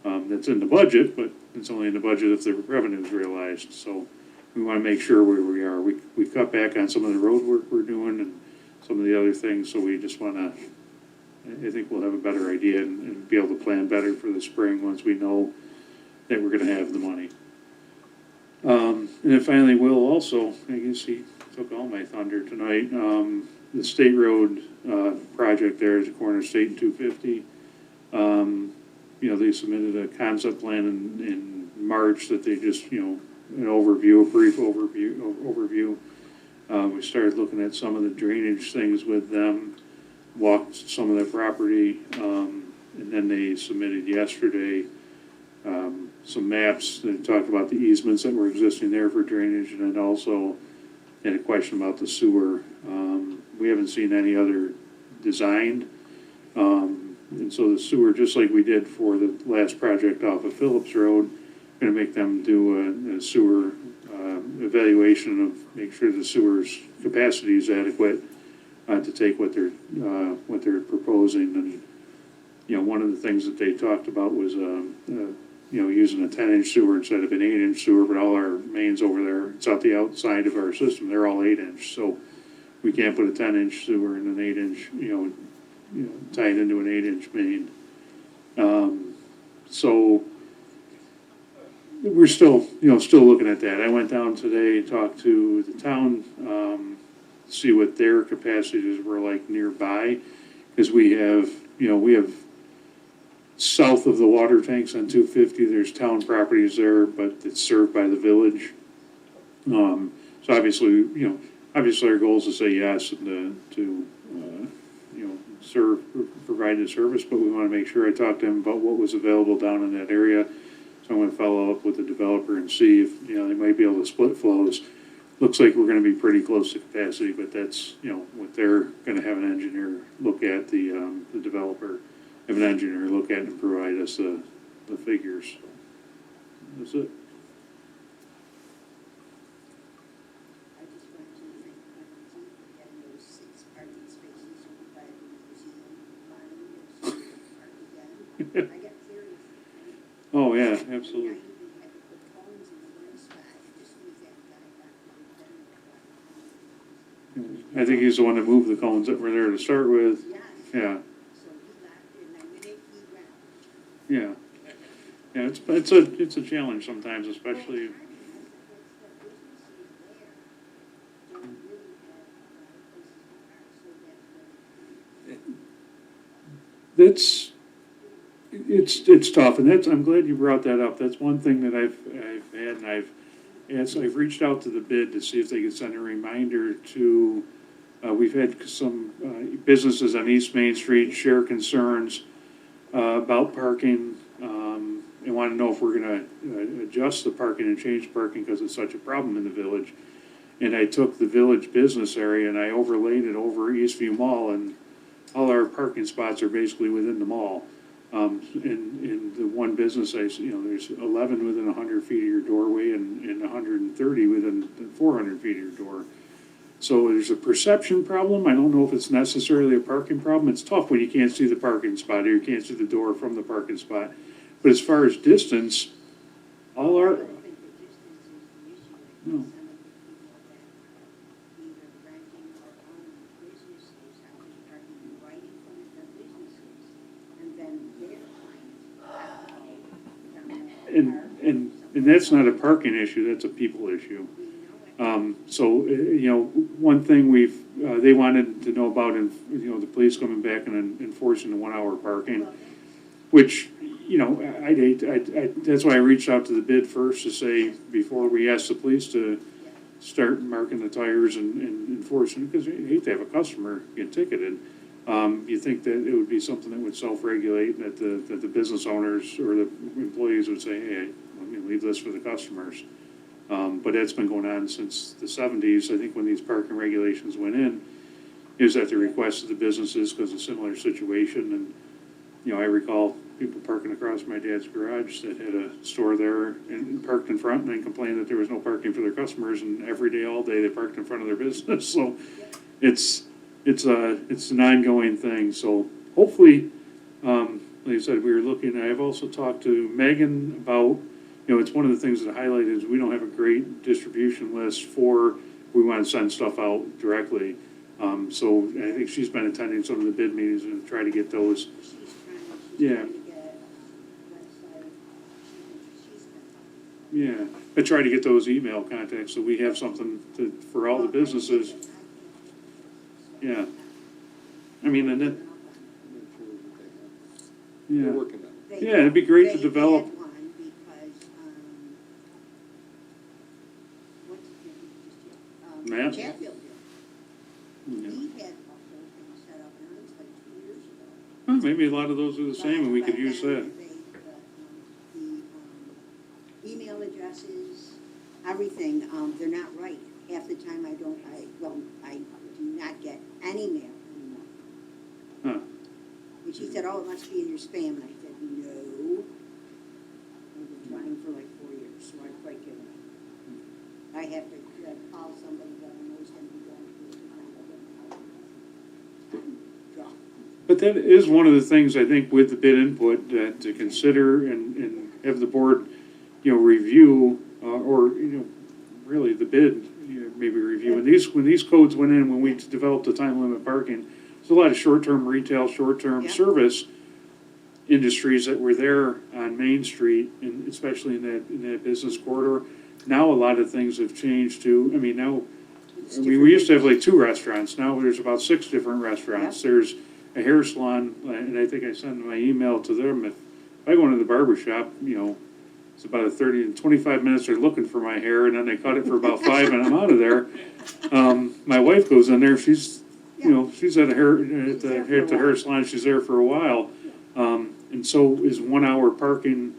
That's in the budget, but it's only in the budget if the revenue is realized. So we want to make sure where we are. We cut back on some of the road work we're doing and some of the other things. So we just want to, I think we'll have a better idea and be able to plan better for the spring once we know that we're going to have the money. And then finally, Will also, I guess he took all my thunder tonight. The state road project there is a corner of State and 250. They submitted a concept plan in March that they just, an overview, a brief overview. We started looking at some of the drainage things with them, walked some of their property, and then they submitted yesterday some maps that talked about the easements that were existing there for drainage, and then also had a question about the sewer. We haven't seen any other design. And so the sewer, just like we did for the last project off of Phillips Road, going to make them do a sewer evaluation of make sure the sewer's capacity is adequate to take what they're proposing. And one of the things that they talked about was using a 10-inch sewer instead of an 8-inch sewer, but all our mains over there, it's out the outside of our system, they're all 8-inch, so we can't put a 10-inch sewer in an 8-inch, tied into an 8-inch main. So we're still looking at that. I went down today, talked to the town, see what their capacities were like nearby, because we have south of the water tanks on 250, there's town properties there, but it's served by the village. So obviously our goal is to say yes and to provide the service, but we want to make sure I talk to them about what was available down in that area. So I'm going to follow up with the developer and see if, they might be able to split flows. Looks like we're going to be pretty close to capacity, but that's, what they're going to have an engineer look at, the developer have an engineer look at and provide us the figures. So that's it. I just want to thank MIT for getting those 6 parking spaces over by the museum, Bonnie, so we can park again. I got serious. Oh, yeah, I absolutely. even had to put cones in the one spot, just as that guy got from I think he's the one that moved the cones that were there to start with. Yes. Yeah, So he left, and the minute he went. yeah. Yeah, it's a challenge sometimes, especially. It's tough, and I'm glad you brought that up. That's one thing that I've had, and I've reached out to the bid to see if they could send a reminder to, we've had some businesses on East Main Street share concerns about parking, and want to know if we're going to adjust the parking and change parking because it's such a problem in the village. And I took the village business area and I overlaid it over Eastview Mall, and all our parking spots are basically within the mall. In the one business, there's 11 within 100 feet of your doorway and 130 within 400 feet of your door. So there's a perception problem. I don't know if it's necessarily a parking problem. It's tough when you can't see the parking spot or you can't see the door from the parking spot. But as far as distance, all our, I don't think the distance is the issue. I No. think some of the people that either renting or own businesses are just parking right in front of their businesses. And then their clients have to and that's not a parking issue, that's a people issue. One thing they wanted to know about, the police coming back and enforcing the 1 hour parking, which, I'd hate, that's why I reached out to the bid first to say, before we ask the police to start marking the tires and enforcing, because you hate to have a customer get ticketed. You think that it would be something that would self-regulate, that the business owners or the employees would say, hey, let me leave this for the customers. But that's been going on since the 70s. I think when these parking regulations went in, it was at the request of the businesses because of a similar situation. And, I recall people parking across my dad's garage that had a store there and parked in front and then complained that there was no parking for their customers. And every day, all day, they parked in front of their business. So it's an ongoing thing. So hopefully, like I said, I've also talked to Megan about, it's one of the things that I highlighted is we don't have a great distribution list we want to send stuff out directly. So I think she's been attending some of the bid meetings and try to get those. Yeah. Yeah, I try to get those email contacts so we have something for all the businesses. Yeah. I mean, and then, We're yeah. working on it. Yeah, it'd be great to develop. They had one because, what's his name? Matt? Chatfield did. Yeah. He had a whole thing set up, and it was like 2 years ago. Well, maybe a lot of those are the same and we could But use then that. the email addresses, everything, they're not right. Half the time I do not get any mail anymore. Huh. And she said, oh, it must be in your spam, and I said, no. I've been trying for like 4 years, so I've quite given up. I have to call somebody that I know is gonna be going through it, and I'm drunk. But that is one of the things I think with the bid input that to consider and have the board, review, or, really the bid, maybe review. When these codes went in, when we developed the time limit parking, there's a lot of short-term retail, short-term Yeah. service industries that were there on Main Street, and especially in that business corridor. Now a lot of things have changed too. I mean, now, we used to have like 2 restaurants. Now there's about 6 different restaurants. Yeah. There's a hair salon, and I think I sent my email to them. If I go into the barber shop, it's about 30 to 25 minutes. They're looking for my hair, and then they cut it for about 5, and I'm out of there. My wife goes in there. She's, she's at the hair salon. She's there for a while. And so is 1 hour parking,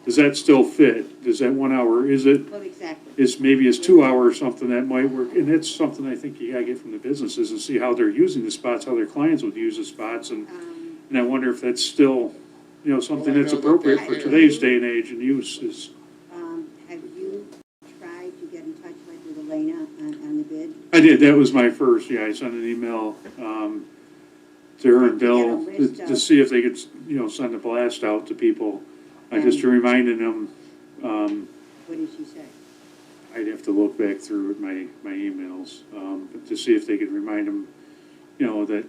does that still fit? Does that 1 hour, is it? Well, exactly. Maybe it's 2 hours or something that might work, and that's something I think you gotta get from the businesses and see how they're using the spots, how their clients would use the spots, and I wonder if that's still, something that's appropriate for today's day and age and uses. Have you tried to get in touch with Elena on the bid? I did, that was my first, I sent an email, to her and Bill to see if they could, send a blast out to people, just reminding them, What did she say? I'd have to look back through my emails, but to see if they could remind them, that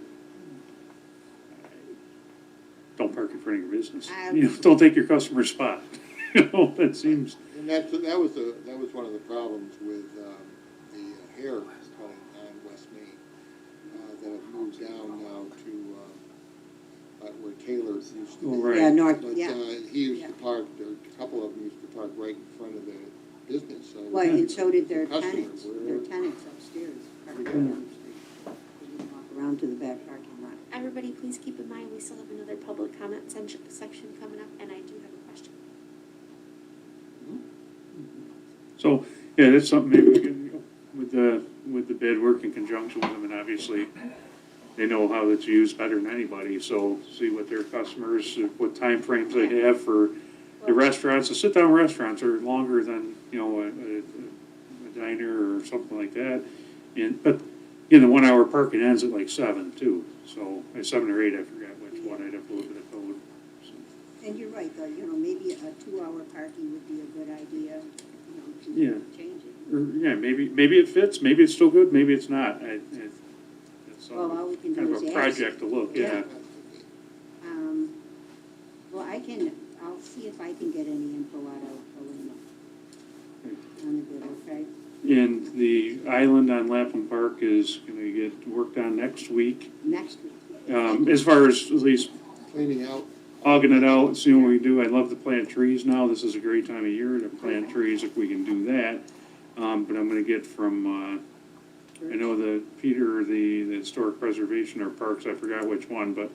don't park in front of your business. Don't take your customer's spot. That seems. And that was one of the problems with the hair cutting on West Main that have moved down now to where Taylor used to be. Oh, right. Yeah, north, But yeah. he used to park, or a couple of them used to park right in front of the business, so. Well, and so did their Customers tenants, were- their tenants upstairs, parked right down the street. They didn't walk around to the back parking lot. Everybody, please keep in mind, we still have another public comment section coming up, and I do have a question. So, that's something maybe we can, with the bid, work in conjunction with them, and obviously, they know how it's used better than anybody, so see what their customers, what timeframes they have for the restaurants. The sit-down restaurants are longer than, a diner or something like that. But the 1 hour parking ends at like 7 too, so, 7 or 8, I forgot which one, I'd have to look at the code. So. And you're right, though, maybe a 2 hour parking would be a good idea, to Yeah. change it. Or, maybe it fits, maybe it's still good, maybe it's not. It's Well, all we can kind do of a is ask. project to look, yeah. Well, I'll see if I can get any info out of Elena. on the bid, okay? And the island on Lapham Park is gonna get worked on next week. Next week. As far as at least Cleaning out. hogging it out, seeing what we do. I'd love to plant trees now. This is a great time of year to plant trees if we can do that. But I'm gonna get from, I know the Peter, the Historic Preservation or Parks, I forgot which one, but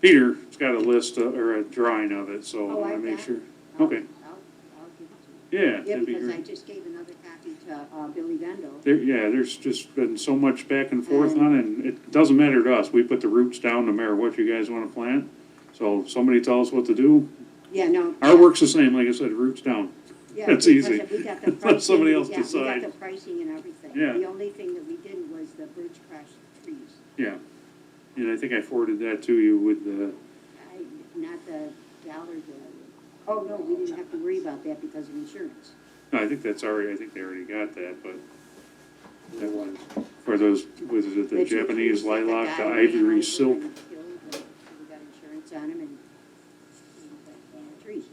Peter's got a list or a drawing of it, so I Oh, wanna I've make got sure. it. Okay, I'll give it to you. yeah, Yeah, that'd be because I great. just gave another copy to Billy Vendo. There's just been so much back and forth on it, and it doesn't matter to us. We put the roots down no matter what you guys wanna plant. So if somebody tells us what to do, Yeah, no. our work's the same, like I said, roots down. Yeah, That's because easy. We got the Let pricing. somebody else Yeah, we decide. got the pricing and everything. Yeah. The only thing that we didn't was the birch crushed trees. Yeah, and I think I forwarded that to you with the, Not the dollar value. Oh, no, we didn't have to worry about that because of insurance. no, I think that's already, I think they already got that, but That one. for those, was it the two Japanese trees that the lilac, the guy ran over ivory silk? and killed, so we got insurance on them and trees.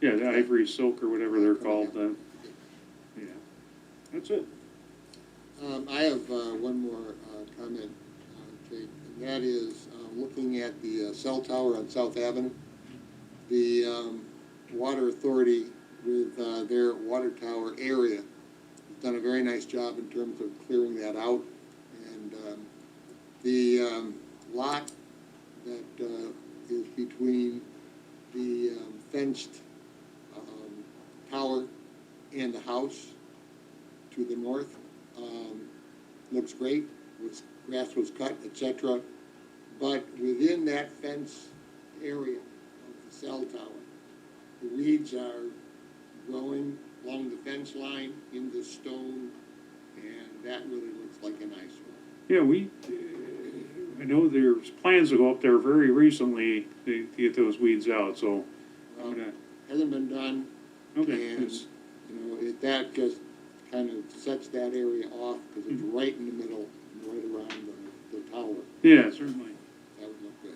Yeah, the ivory silk or whatever they're called, yeah. That's it. I have one more comment, Jake, and that is looking at the cell tower on South Avenue. The Water Authority with their water tower area has done a very nice job in terms of clearing that out. And the lot that is between the fenced tower and the house to the north looks great. Grass was cut, etc. But within that fence area of the cell tower, the weeds are growing along the fence line in the stone, and that really looks like an eyesore. Yeah, I know there's plans to go up there very recently to get those weeds out, so I'm gonna, Hasn't been done, okay, and, it's, that just kind of sets that area off, because it's right in the middle, and right around the tower. yeah, certainly. That would look good.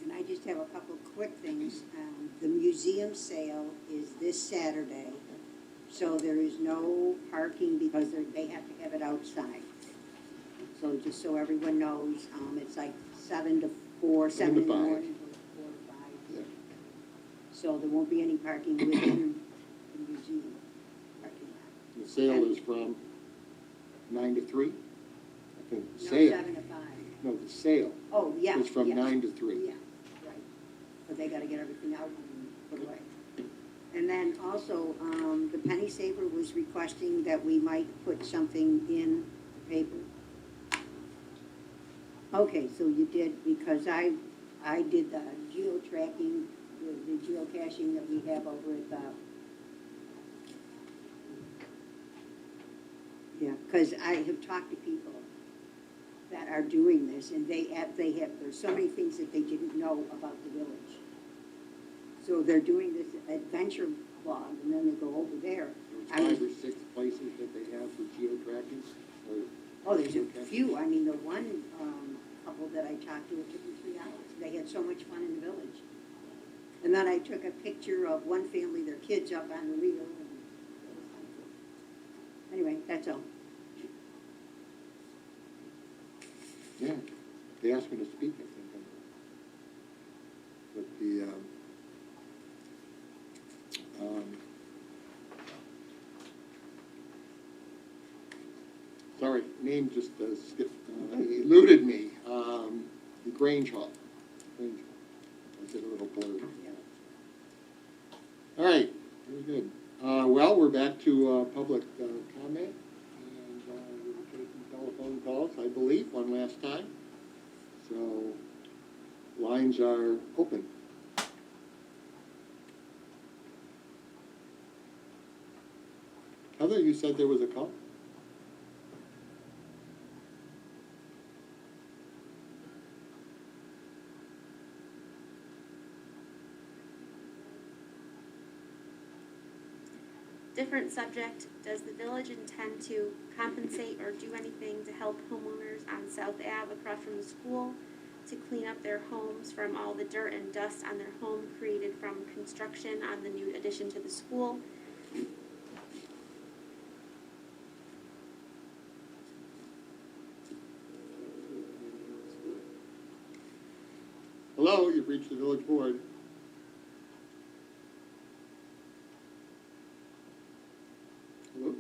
And I just have a couple quick things. The museum sale is this Saturday, so there is no parking because they have to have it outside. So just so everyone knows, it's like 7 to 4, 7 in the 5. morning to 4 to 5. Yeah. So there won't be any parking within the museum parking lot. The sale is from 9 to 3? I think No, sale, 7 to 5. no, the sale Oh, yeah. is from yeah. 9 to 3. Yeah, right. But they gotta get everything out and put away. And then also, the Penny Saver was requesting that we might put something in the paper. Okay, so you did, because I did the geo-tracking, the geocaching that we have over at the, yeah, because I have talked to people that are doing this, and they have, there's so many things that they didn't know about the village. So they're doing this adventure blog, and then they go over there. There's 5 or 6 places that they have for geo-tracking, or Oh, there's a few. I mean, the one couple that I talked to, it took them 3 hours. They had so much fun in the village. And then I took a picture of one family, their kids up on the wheel. And it was kind of cool. Anyway, that's all. yeah, they asked me to speak, I think. But the, sorry, name just eluded me, the Grange Hall. Grange Hall. I did a little blurb. All right, very good. Well, we're back to public comment, and we're taking telephone calls, I believe, one last time. So, lines are open. Heather, you said there was a call? Different subject, does the village intend to compensate or do anything to help homeowners on South Ave across from the school to clean up their homes from all the dirt and dust on their home created from construction on the new addition to the school. Hello, you've reached the village board. Hello?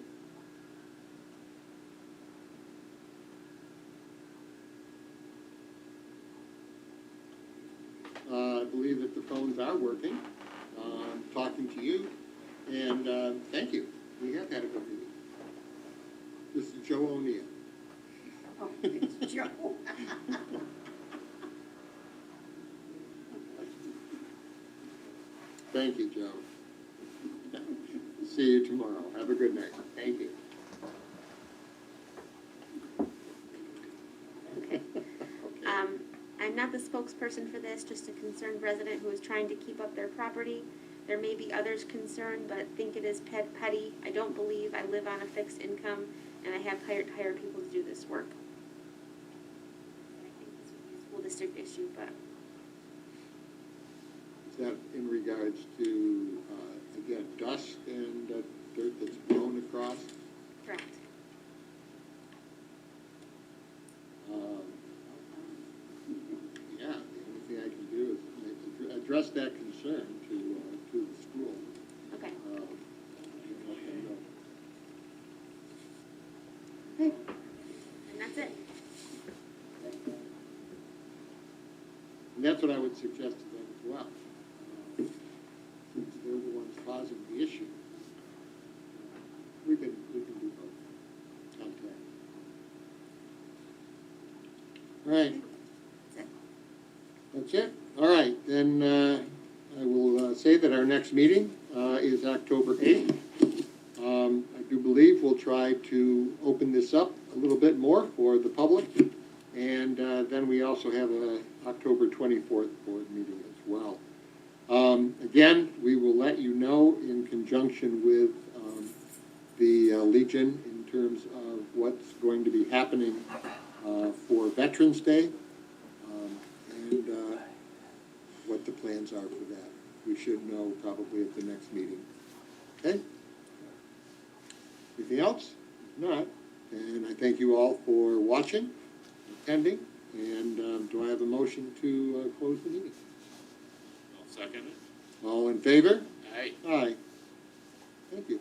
I believe that the phones are working. I'm talking to you, and thank you. We have had a good meeting. This is Joe O'Neill. Oh, it's Joe. Thank you, Joe. See you tomorrow. Have a good night. Thank you. Okay. I'm not the spokesperson for this, just a concerned resident who is trying to keep up their property. There may be others concerned, but think it is petty. I don't believe I live on a fixed income, and I have hired people to do this work. I think this would be a school district issue, but Is that in regards to, again, dust and dirt that's blown across? correct. Yeah, the only thing I can do is address that concern to the school. Okay. And let them know. Okay. And that's it. And that's what I would suggest to them as well. Since they're the ones causing the issue, we can do both. Okay. All right. That's it. That's it? All right, then I will say that our next meeting is October 8th. I do believe we'll try to open this up a little bit more for the public. And then we also have a October 24th board meeting as well. Again, we will let you know in conjunction with the Legion in terms of what's going to be happening for Veterans Day. And what the plans are for that. We should know probably at the next meeting. Okay? Anything else? If not, and I thank you all for watching, attending, and do I have a motion to close the meeting? I'll second it. All in favor? Aye. Aye. Thank you.